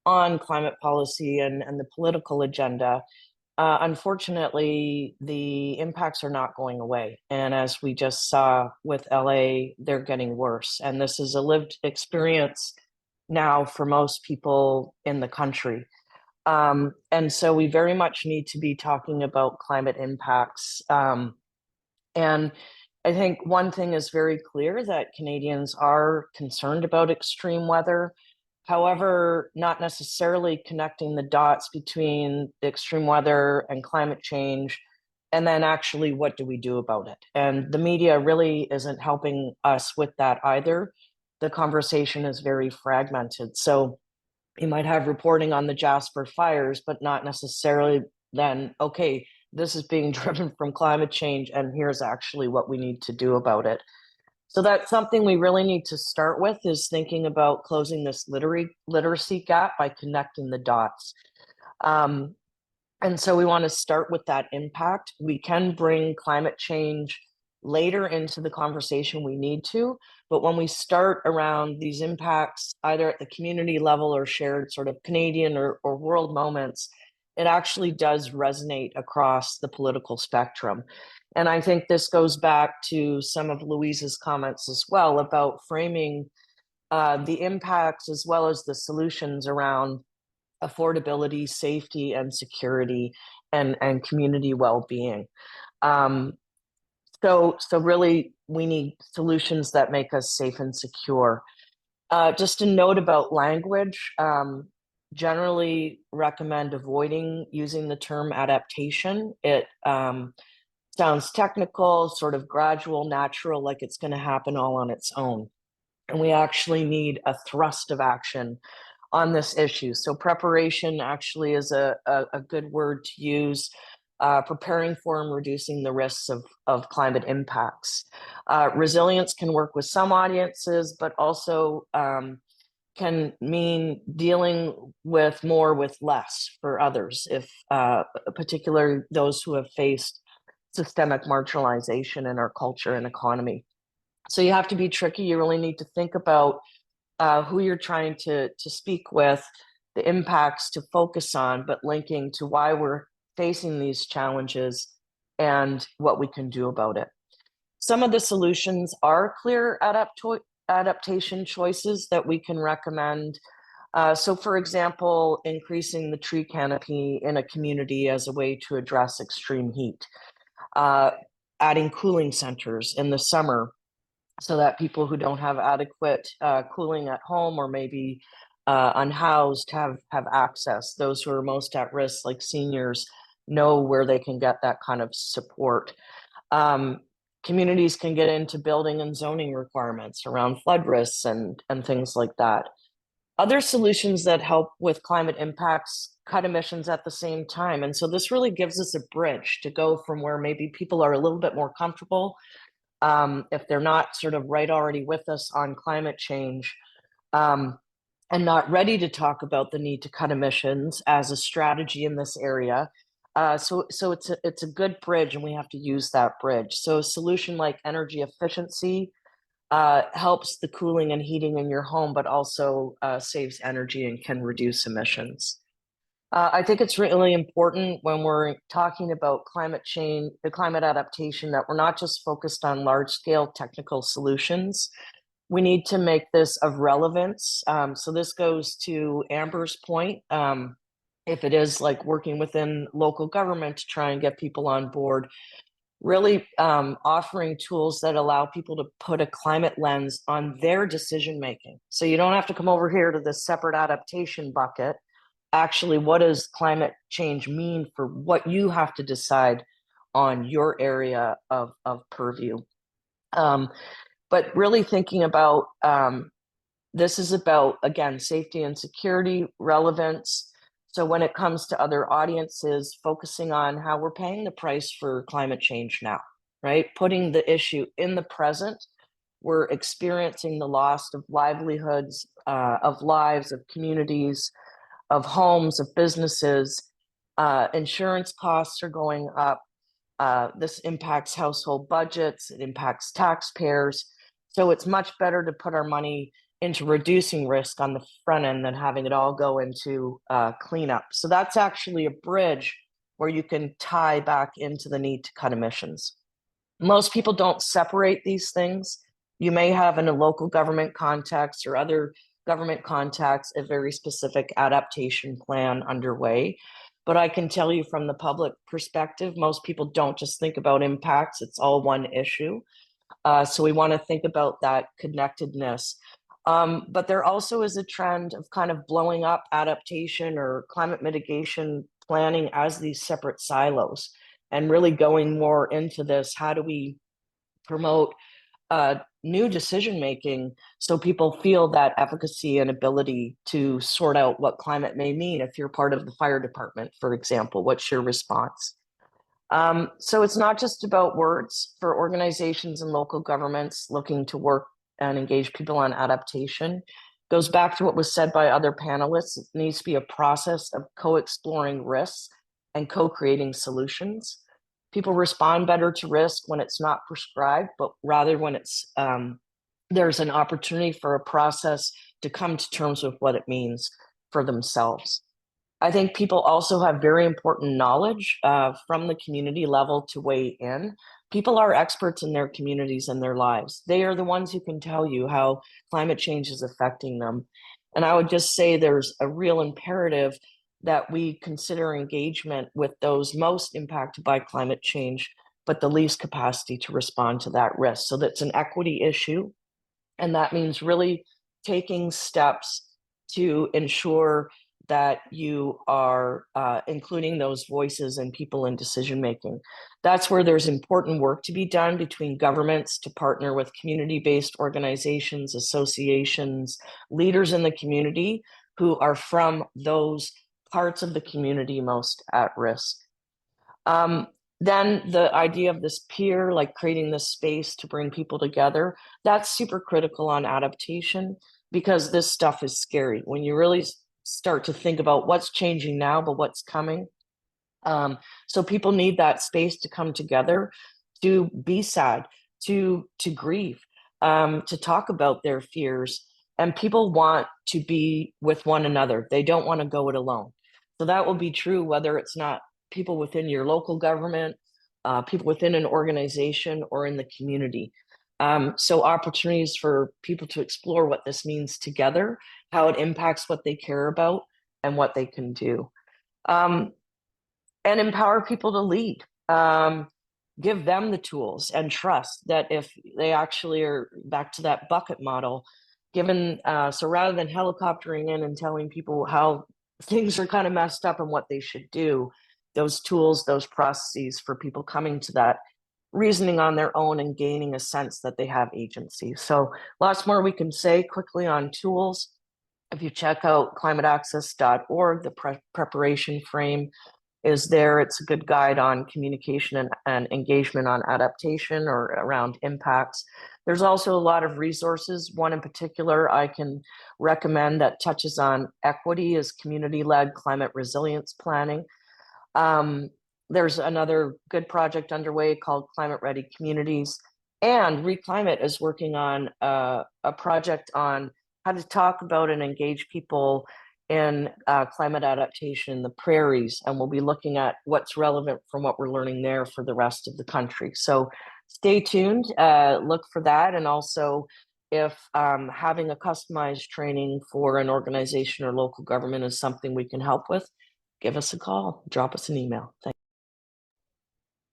Speaker 6: on climate policy and the political agenda. Unfortunately, the impacts are not going away. And as we just saw with LA, they're getting worse. And this is a lived experience now for most people in the country. And so we very much need to be talking about climate impacts. And I think one thing is very clear, that Canadians are concerned about extreme weather. However, not necessarily connecting the dots between the extreme weather and climate change, and then actually what do we do about it? And the media really isn't helping us with that either. The conversation is very fragmented. So you might have reporting on the Jasper fires, but not necessarily then, okay, this is being driven from climate change, and here's actually what we need to do about it. So that's something we really need to start with, is thinking about closing this literacy gap by connecting the dots. And so we want to start with that impact. We can bring climate change later into the conversation we need to, but when we start around these impacts, either at the community level or shared sort of Canadian or world moments, it actually does resonate across the political spectrum. And I think this goes back to some of Louise's comments as well about framing the impacts as well as the solutions around affordability, safety, and security, and community well-being. So really, we need solutions that make us safe and secure. Just a note about language. Generally recommend avoiding using the term adaptation. It sounds technical, sort of gradual, natural, like it's going to happen all on its own. And we actually need a thrust of action on this issue. So preparation actually is a good word to use, preparing for and reducing the risks of climate impacts. Resilience can work with some audiences, but also can mean dealing with more with less for others, if particularly those who have faced systemic marginalization in our culture and economy. So you have to be tricky. You really need to think about who you're trying to speak with, the impacts to focus on, but linking to why we're facing these challenges and what we can do about it. Some of the solutions are clear adaptation choices that we can recommend. So for example, increasing the tree canopy in a community as a way to address extreme heat, adding cooling centers in the summer so that people who don't have adequate cooling at home or maybe unhoused have access. Those who are most at risk, like seniors, know where they can get that kind of support. Communities can get into building and zoning requirements around flood risks and things like that. Other solutions that help with climate impacts cut emissions at the same time. And so this really gives us a bridge to go from where maybe people are a little bit more comfortable if they're not sort of right already with us on climate change, and not ready to talk about the need to cut emissions as a strategy in this area. So it's a good bridge, and we have to use that bridge. So a solution like energy efficiency helps the cooling and heating in your home, but also saves energy and can reduce emissions. I think it's really important when we're talking about climate change, the climate adaptation, that we're not just focused on large scale technical solutions. We need to make this of relevance. So this goes to Amber's point. If it is like working within local government to try and get people on board, really offering tools that allow people to put a climate lens on their decision making. So you don't have to come over here to this separate adaptation bucket. Actually, what does climate change mean for what you have to decide on your area of purview? But really thinking about this is about, again, safety and security, relevance. So when it comes to other audiences, focusing on how we're paying the price for climate change now, right? Putting the issue in the present. We're experiencing the loss of livelihoods, of lives, of communities, of homes, of businesses. Insurance costs are going up. This impacts household budgets. It impacts taxpayers. So it's much better to put our money into reducing risk on the front end than having it all go into cleanup. So that's actually a bridge where you can tie back into the need to cut emissions. Most people don't separate these things. You may have in a local government context or other government contacts a very specific adaptation plan underway. But I can tell you from the public perspective, most people don't just think about impacts. It's all one issue. So we want to think about that connectedness. But there also is a trend of kind of blowing up adaptation or climate mitigation planning as these separate silos and really going more into this. How do we promote new decision making so people feel that efficacy and ability to sort out what climate may mean? If you're part of the fire department, for example, what's your response? So it's not just about words for organizations and local governments looking to work and engage people on adaptation. Goes back to what was said by other panelists. It needs to be a process of co-exploring risks and co-creating solutions. People respond better to risk when it's not prescribed, but rather when it's there's an opportunity for a process to come to terms with what it means for themselves. I think people also have very important knowledge from the community level to weigh in. People are experts in their communities and their lives. They are the ones who can tell you how climate change is affecting them. And I would just say there's a real imperative that we consider engagement with those most impacted by climate change, but the least capacity to respond to that risk. So that's an equity issue. And that means really taking steps to ensure that you are including those voices and people in decision making. That's where there's important work to be done between governments to partner with community-based organizations, associations, leaders in the community who are from those parts of the community most at risk. Then the idea of this peer, like creating this space to bring people together, that's super critical on adaptation because this stuff is scary. When you really start to think about what's changing now, but what's coming. So people need that space to come together, to be sad, to grieve, to talk about their fears. And people want to be with one another. They don't want to go it alone. So that will be true whether it's not people within your local government, people within an organization or in the community. So opportunities for people to explore what this means together, how it impacts what they care about and what they can do. And empower people to lead. Give them the tools and trust that if they actually are back to that bucket model, given, so rather than helicoptering in and telling people how things are kind of messed up and what they should do, those tools, those processes for people coming to that reasoning on their own and gaining a sense that they have agency. So lots more we can say quickly on tools. If you check out climateaccess.org, the preparation frame is there. It's a good guide on communication and engagement on adaptation or around impacts. There's also a lot of resources. One in particular I can recommend that touches on equity is community-led climate resilience planning. There's another good project underway called Climate Ready Communities. And Re.Climate is working on a project on how to talk about and engage people in climate adaptation in the prairies. And we'll be looking at what's relevant from what we're learning there for the rest of the country. So stay tuned, look for that. And also if having a customized training for an organization or local government is something we can help with, give us a call, drop us an email.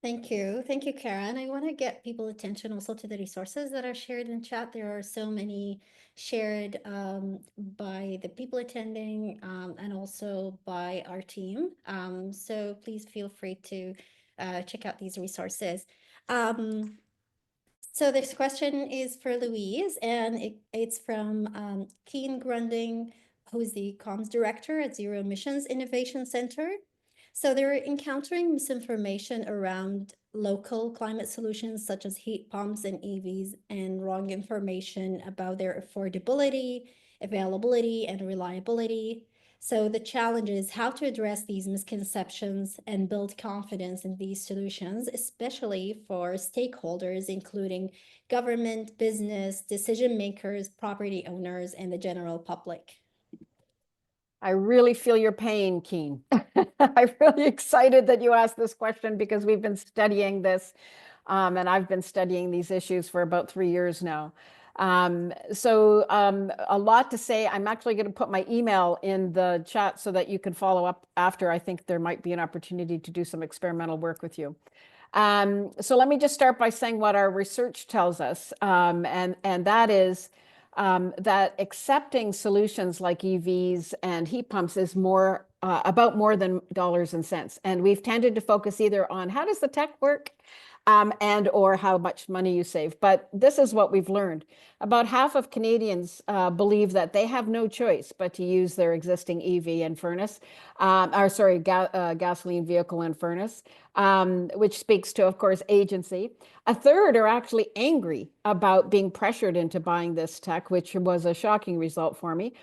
Speaker 1: Thank you. Thank you, Karen. I want to get people attention also to the resources that are shared in chat. There are so many shared by the people attending and also by our team. So please feel free to check out these resources. So this question is for Louise, and it's from Keen Grunding, who's the comms director at Zero Emissions Innovation Center. So they're encountering misinformation around local climate solutions such as heat pumps and EVs and wrong information about their affordability, availability, and reliability. So the challenge is how to address these misconceptions and build confidence in these solutions, especially for stakeholders, including government, business, decision makers, property owners, and the general public.
Speaker 2: I really feel your pain, Keen. I'm really excited that you asked this question because we've been studying this and I've been studying these issues for about 3 years now. So a lot to say. I'm actually going to put my email in the chat so that you can follow up after. I think there might be an opportunity to do some experimental work with you. So let me just start by saying what our research tells us, and that is that accepting solutions like EVs and heat pumps is more about more than dollars and cents. And we've tended to focus either on how does the tech work, and or how much money you save. But this is what we've learned. About half of Canadians believe that they have no choice but to use their existing EV and furnace, gasoline vehicle and furnace, which speaks to, of course, agency. A third are actually angry about being pressured into buying this tech, which was a shocking result for me.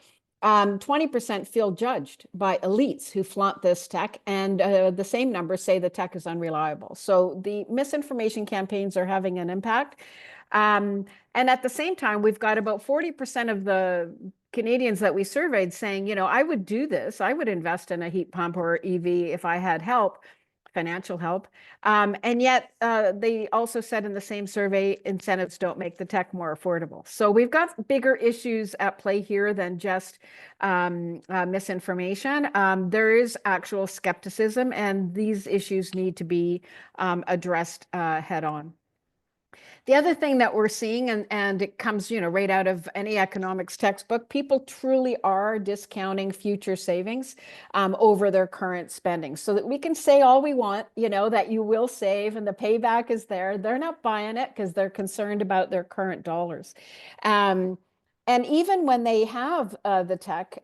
Speaker 2: 20% feel judged by elites who flaunt this tech, and the same numbers say the tech is unreliable. So the misinformation campaigns are having an impact. And at the same time, we've got about 40% of the Canadians that we surveyed saying, you know, I would do this. I would invest in a heat pump or EV if I had help, financial help. And yet they also said in the same survey, incentives don't make the tech more affordable. So we've got bigger issues at play here than just misinformation. There is actual skepticism, and these issues need to be addressed head on. The other thing that we're seeing, and it comes, you know, right out of any economics textbook, people truly are discounting future savings over their current spending. So that we can say all we want, you know, that you will save and the payback is there. They're not buying it because they're concerned about their current dollars. And even when they have the tech,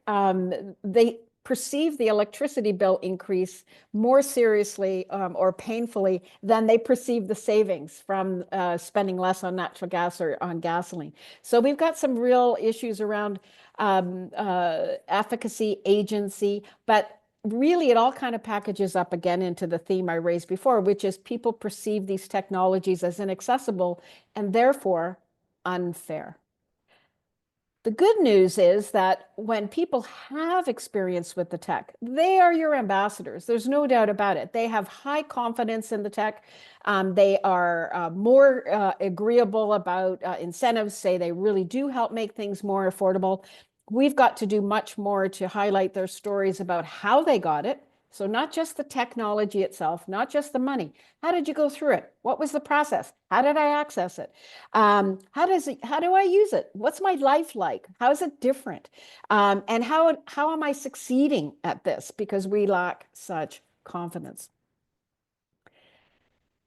Speaker 2: they perceive the electricity bill increase more seriously or painfully than they perceive the savings from spending less on natural gas or on gasoline. So we've got some real issues around efficacy, agency, but really it all kind of packages up again into the theme I raised before, which is people perceive these technologies as inaccessible and therefore unfair. The good news is that when people have experience with the tech, they are your ambassadors. There's no doubt about it. They have high confidence in the tech. They are more agreeable about incentives, say they really do help make things more affordable. We've got to do much more to highlight their stories about how they got it. So not just the technology itself, not just the money. How did you go through it? What was the process? How did I access it? How do I use it? What's my life like? How is it different? And how am I succeeding at this? Because we lack such confidence.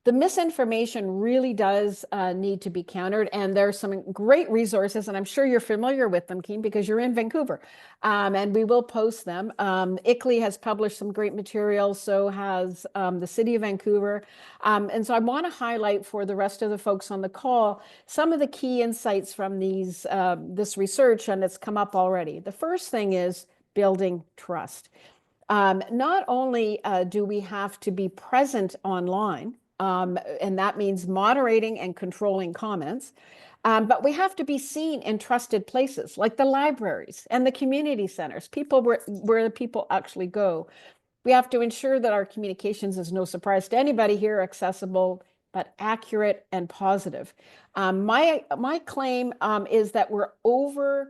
Speaker 2: The misinformation really does need to be countered, and there are some great resources, and I'm sure you're familiar with them, Keen, because you're in Vancouver, and we will post them. ICLEI has published some great material, so has the City of Vancouver, and so I want to highlight for the rest of the folks on the call some of the key insights from this research, and it's come up already. The first thing is building trust. Not only do we have to be present online, and that means moderating and controlling comments, but we have to be seen in trusted places like the libraries and the community centers, people where the people actually go. We have to ensure that our communications, is no surprise to anybody here, accessible, but accurate and positive. My claim is that we're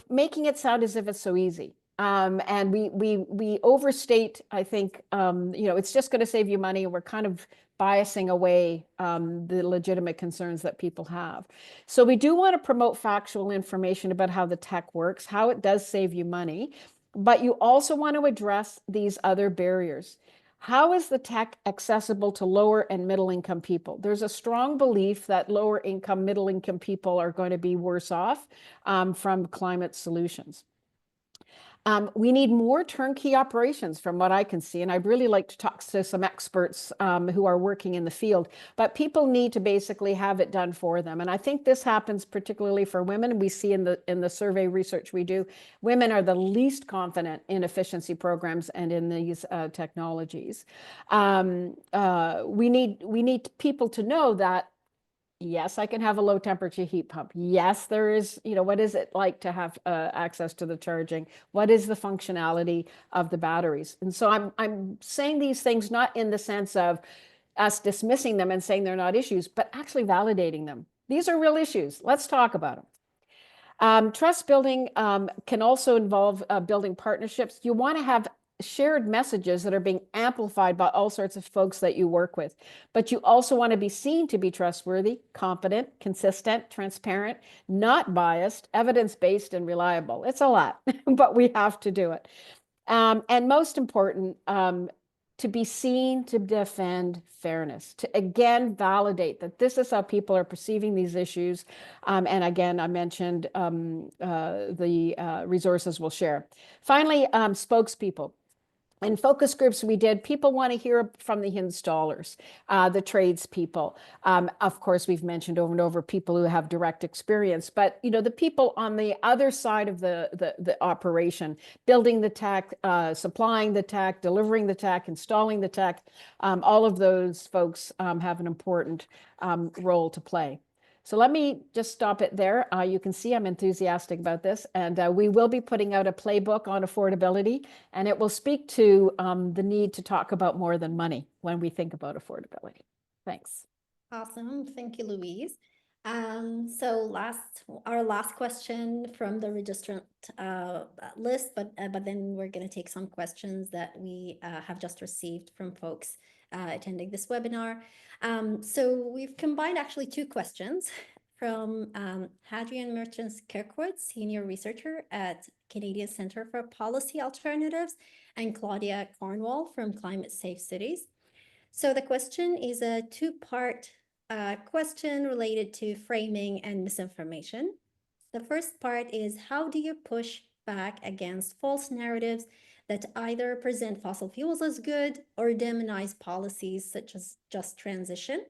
Speaker 2: making it sound as if it's so easy. And we overstate, I think, you know, it's just going to save you money. And we're kind of biasing away the legitimate concerns that people have. So we do want to promote factual information about how the tech works, how it does save you money, but you also want to address these other barriers. How is the tech accessible to lower and middle income people? There's a strong belief that lower income, middle income people are going to be worse off from climate solutions. We need more turnkey operations from what I can see, and I'd really like to talk to some experts who are working in the field, but people need to basically have it done for them. And I think this happens particularly for women. We see in the survey research we do, women are the least confident in efficiency programs and in these technologies. We need people to know that yes, I can have a low temperature heat pump. Yes, there is, you know, what is it like to have access to the charging? What is the functionality of the batteries? And so I'm saying these things not in the sense of us dismissing them and saying they're not issues, but actually validating them. These are real issues. Let's talk about them. Trust building can also involve building partnerships. You want to have shared messages that are being amplified by all sorts of folks that you work with. But you also want to be seen to be trustworthy, competent, consistent, transparent, not biased, evidence-based, and reliable. It's a lot, but we have to do it. And most important, to be seen to defend fairness, to again validate that this is how people are perceiving these issues. And again, I mentioned the resources we'll share. Finally, spokespeople. In focus groups we did, people want to hear from the installers, the tradespeople. Of course, we've mentioned over and over people who have direct experience, but the people on the other side of the operation, building the tech, supplying the tech, delivering the tech, installing the tech, all of those folks have an important role to play. So let me just stop it there. You can see I'm enthusiastic about this, and we will be putting out a playbook on affordability, and it will speak to the need to talk about more than money when we think about affordability. Thanks.
Speaker 1: Awesome. Thank you, Louise. So our last question from the registrant list, but then we're going to take some questions that we have just received from folks attending this webinar. So we've combined actually two questions from Hadrian Merchants-Kirkwood, Senior Researcher at Canadian Centre for Policy Alternatives, and Claudia Cornwall from Climate Safe Cities. So the question is a two-part question related to framing and misinformation. The first part is, how do you push back against false narratives that either present fossil fuels as good or demonize policies such as just transition?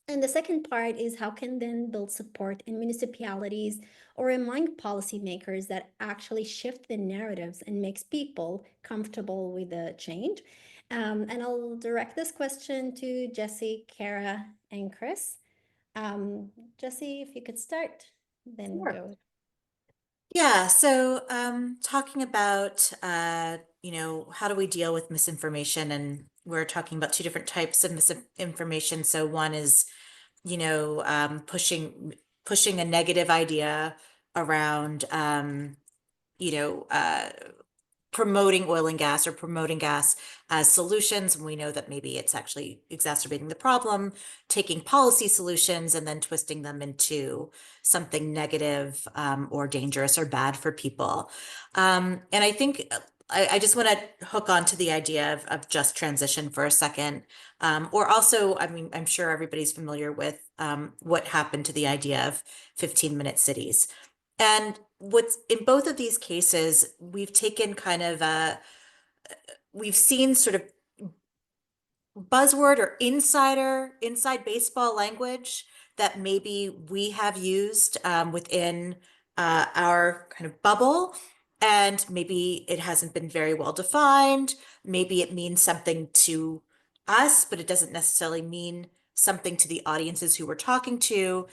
Speaker 1: And the second part is, how can then build support in municipalities or among policymakers that actually shift the narratives and makes people comfortable with the change? And I'll direct this question to Jesse, Kara, and Chris. Jesse, if you could start, then
Speaker 3: Sure.
Speaker 1: go.
Speaker 3: Yeah, so talking about, how do we deal with misinformation? And we're talking about two different types of misinformation. So one is, pushing a negative idea around, promoting oil and gas or promoting gas as solutions. And we know that maybe it's actually exacerbating the problem, taking policy solutions and then twisting them into something negative or dangerous or bad for people. And I think I just want to hook on to the idea of just transition for a second. Or also, I mean, I'm sure everybody's familiar with what happened to the idea of 15-minute cities. And what's in both of these cases, we've taken kind of we've seen sort of buzzword or inside baseball language that maybe we have used within our kind of bubble. And maybe it hasn't been very well defined. Maybe it means something to us, but it doesn't necessarily mean something to the audiences who we're talking to.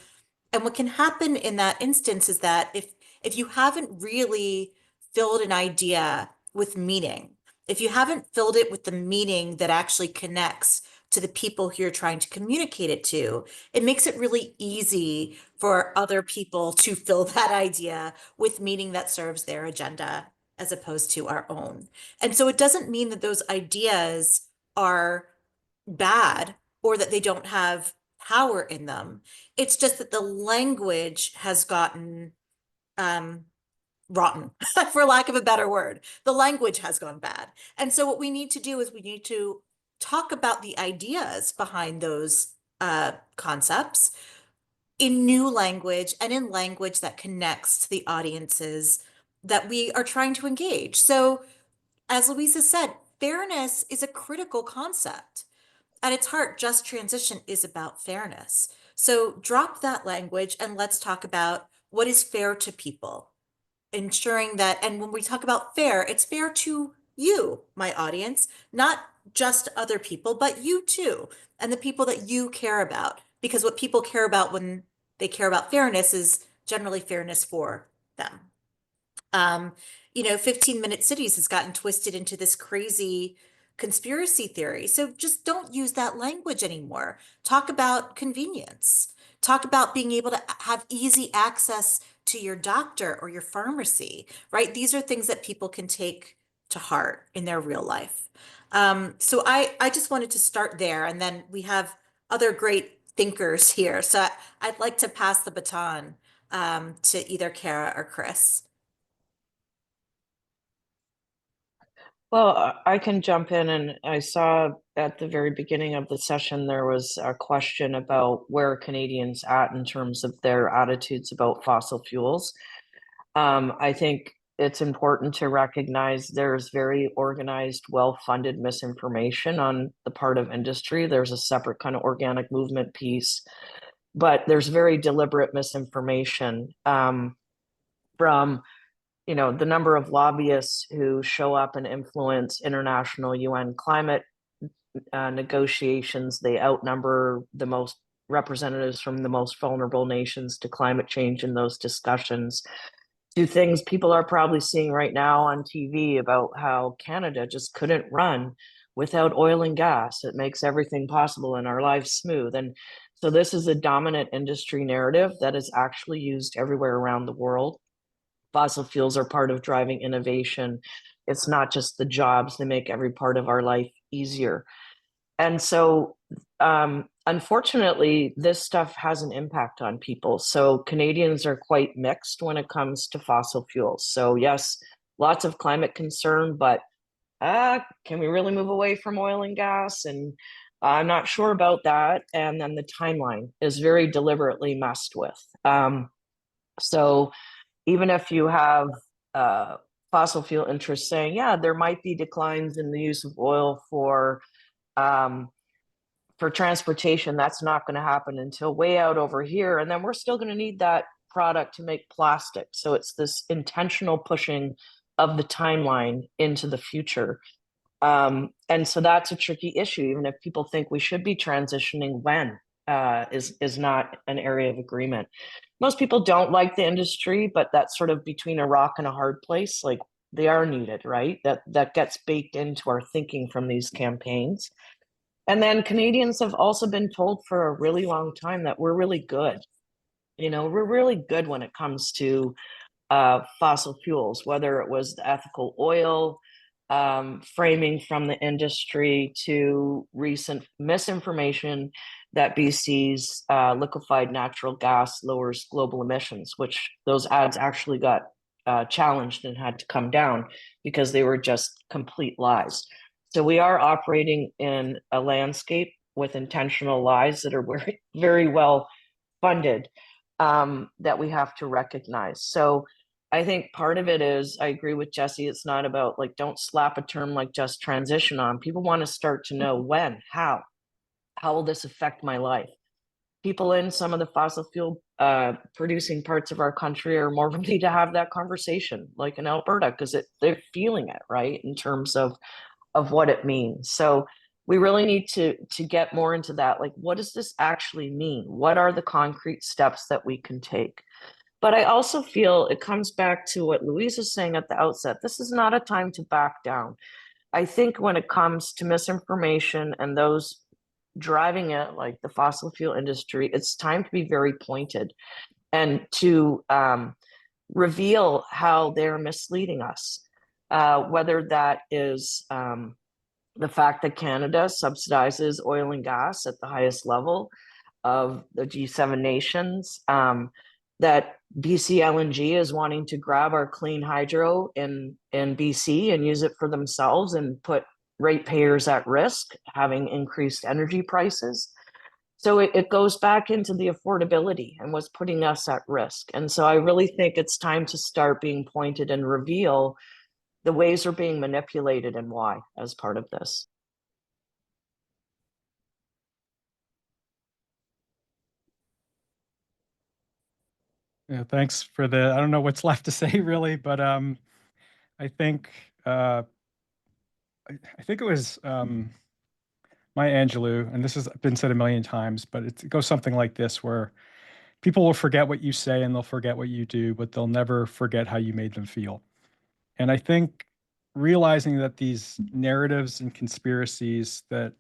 Speaker 3: And what can happen in that instance is that if you haven't really filled an idea with meaning, if you haven't filled it with the meaning that actually connects to the people who you're trying to communicate it to, it makes it really easy for other people to fill that idea with meaning that serves their agenda as opposed to our own. And so it doesn't mean that those ideas are bad or that they don't have power in them. It's just that the language has gotten rotten, for lack of a better word. The language has gone bad. And so what we need to do is we need to talk about the ideas behind those concepts in new language and in language that connects to the audiences that we are trying to engage. So as Louisa said, fairness is a critical concept. At its heart, just transition is about fairness. So drop that language and let's talk about what is fair to people, ensuring that, and when we talk about fair, it's fair to you, my audience, not just other people, but you too, and the people that you care about. Because what people care about when they care about fairness is generally fairness for them. 15-minute cities has gotten twisted into this crazy conspiracy theory. So just don't use that language anymore. Talk about convenience. Talk about being able to have easy access to your doctor or your pharmacy, right? These are things that people can take to heart in their real life. So I just wanted to start there, and then we have other great thinkers here. So I'd like to pass the baton to either Kara or Chris.
Speaker 6: Well, I can jump in, and I saw at the very beginning of the session, there was a question about where are Canadians at in terms of their attitudes about fossil fuels. I think it's important to recognize there's very organized, well-funded misinformation on the part of industry. There's a separate kind of organic movement piece, but there's very deliberate misinformation from the number of lobbyists who show up and influence international UN climate negotiations. They outnumber the most representatives from the most vulnerable nations to climate change in those discussions. To things people are probably seeing right now on TV about how Canada just couldn't run without oil and gas. It makes everything possible and our lives smooth. And so this is a dominant industry narrative that is actually used everywhere around the world. Fossil fuels are part of driving innovation. It's not just the jobs, they make every part of our life easier. And so, unfortunately, this stuff has an impact on people. So Canadians are quite mixed when it comes to fossil fuels. So yes, lots of climate concern, but can we really move away from oil and gas? And I'm not sure about that. And then the timeline is very deliberately messed with. So even if you have fossil fuel interests saying, yeah, there might be declines in the use of oil for transportation, that's not going to happen until way out over here. And then we're still going to need that product to make plastic. So it's this intentional pushing of the timeline into the future. And so that's a tricky issue, even if people think we should be transitioning when is not an area of agreement. Most people don't like the industry, but that's sort of between a rock and a hard place. Like they are needed, right? That gets baked into our thinking from these campaigns. And then Canadians have also been told for a really long time that we're really good. We're really good when it comes to fossil fuels, whether it was the ethical oil framing from the industry to recent misinformation that BC's liquefied natural gas lowers global emissions, which those ads actually got challenged and had to come down because they were just complete lies. So we are operating in a landscape with intentional lies that are very, very well funded that we have to recognize. So I think part of it is, I agree with Jesse, it's not about like, don't slap a term like just transition on. People want to start to know when, how will this affect my life? People in some of the fossil fuel producing parts of our country are more ready to have that conversation, like in Alberta, because they're feeling it, right, in terms of what it means. So we really need to get more into that. Like, what does this actually mean? What are the concrete steps that we can take? But I also feel it comes back to what Louise was saying at the outset. This is not a time to back down. I think when it comes to misinformation and those driving it, like the fossil fuel industry, it's time to be very pointed and to reveal how they're misleading us. Whether that is the fact that Canada subsidizes oil and gas at the highest level of the G7 nations, that BC LNG is wanting to grab our clean hydro in BC and use it for themselves and put ratepayers at risk, having increased energy prices. So it goes back into the affordability and what's putting us at risk. And so I really think it's time to start being pointed and reveal the ways we're being manipulated and why as part of this.
Speaker 5: Yeah, thanks for I don't know what's left to say really, but I think I think it was Maya Angelou, and this has been said a million times, but it goes something like this, where people will forget what you say and they'll forget what you do, but they'll never forget how you made them feel. And I think realizing that these narratives and conspiracies that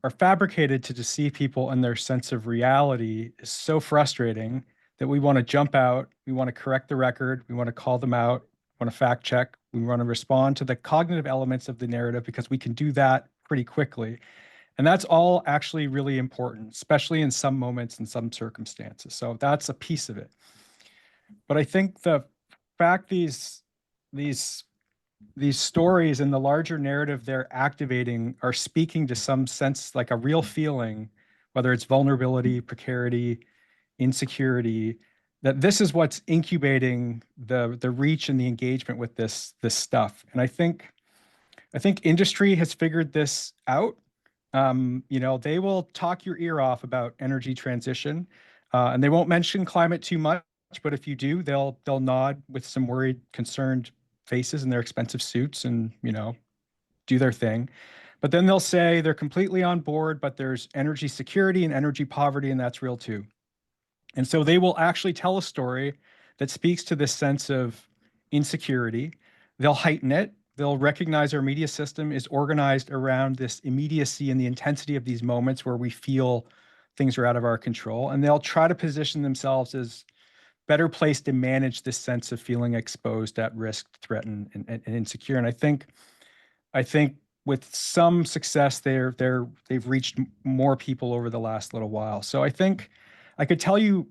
Speaker 5: are fabricated to deceive people in their sense of reality is so frustrating that we want to jump out, we want to correct the record, we want to call them out, we want to fact check, we want to respond to the cognitive elements of the narrative because we can do that pretty quickly. And that's all actually really important, especially in some moments and some circumstances. So that's a piece of it. But I think the fact these these stories and the larger narrative they're activating are speaking to some sense, like a real feeling, whether it's vulnerability, precarity, insecurity, that this is what's incubating the reach and the engagement with this stuff. And I think industry has figured this out. They will talk your ear off about energy transition, and they won't mention climate too much. But if you do, they'll nod with some worried, concerned faces in their expensive suits, and do their thing. But then they'll say they're completely on board, but there's energy security and energy poverty, and that's real too. And so they will actually tell a story that speaks to this sense of insecurity. They'll heighten it. They'll recognize our media system is organized around this immediacy and the intensity of these moments where we feel things are out of our control. And they'll try to position themselves as better placed to manage this sense of feeling exposed, at risk, threatened, and insecure. And I think with some success, they've reached more people over the last little while. So I think I could tell you,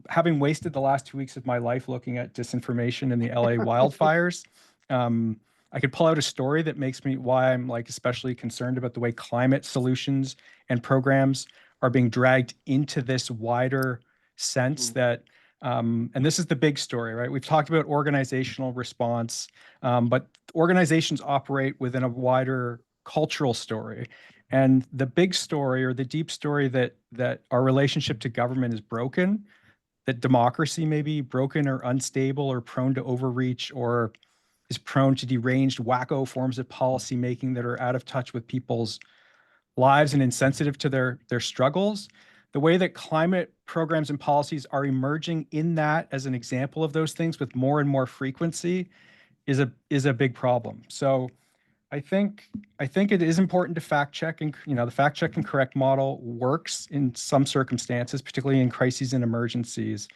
Speaker 5: having wasted the last 2 weeks of my life looking at disinformation in the LA wildfires, I could pull out a story that makes me why I'm like especially concerned about the way climate solutions and programs are being dragged into this wider sense that, and this is the big story, right? We've talked about organizational response, but organizations operate within a wider cultural story. And the big story, or the deep story, that our relationship to government is broken, that democracy may be broken or unstable or prone to overreach, or is prone to deranged, wacko forms of policy making that are out of touch with people's lives and insensitive to their struggles. The way that climate programs and policies are emerging in that as an example of those things with more and more frequency is a big problem. So I think it is important to fact check, and the fact check and correct model works in some circumstances, particularly in crises and emergencies,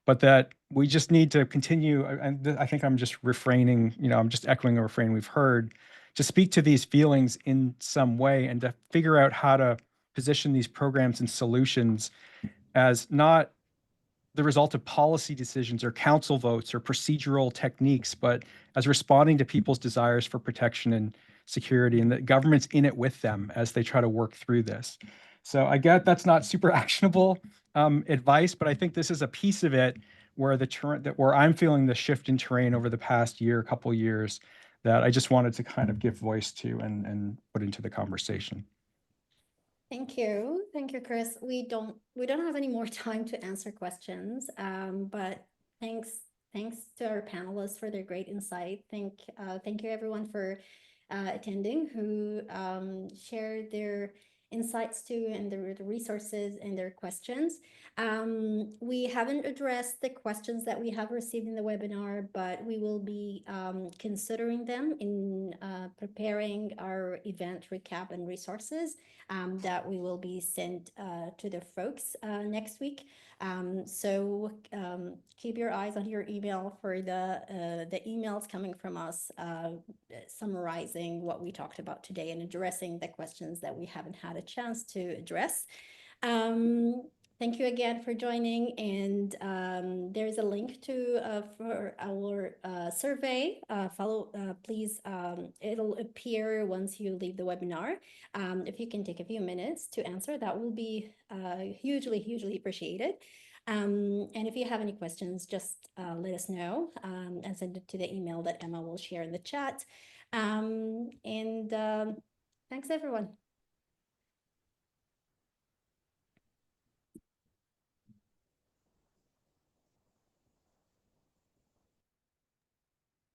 Speaker 5: but that we just need to continue. And I think I'm just refraining, I'm just echoing a refrain we've heard, to speak to these feelings in some way and to figure out how to position these programs and solutions as not the result of policy decisions or council votes or procedural techniques, but as responding to people's desires for protection and security, and that government's in it with them as they try to work through this. So I get that's not super actionable advice, but I think this is a piece of it where where I'm feeling the shift in terrain over the past couple years, that I just wanted to kind of give voice to and put into the conversation.
Speaker 1: Thank you, Chris. We don't have any more time to answer questions, but thanks to our panelists for their great insight. Thank you everyone for attending, who shared their insights too, and the resources and their questions. We haven't addressed the questions that we have received in the webinar, but we will be considering them in preparing our event recap and resources that we will be sent to the folks next week. So keep your eyes on your email for the emails coming from us summarizing what we talked about today and addressing the questions that we haven't had a chance to address. Thank you again for joining, and there's a link to for our survey. Please, it'll appear once you leave the webinar. If you can take a few minutes to answer, that will be hugely appreciated. And if you have any questions, just let us know and send it to the email that Emma will share in the chat. Thanks everyone.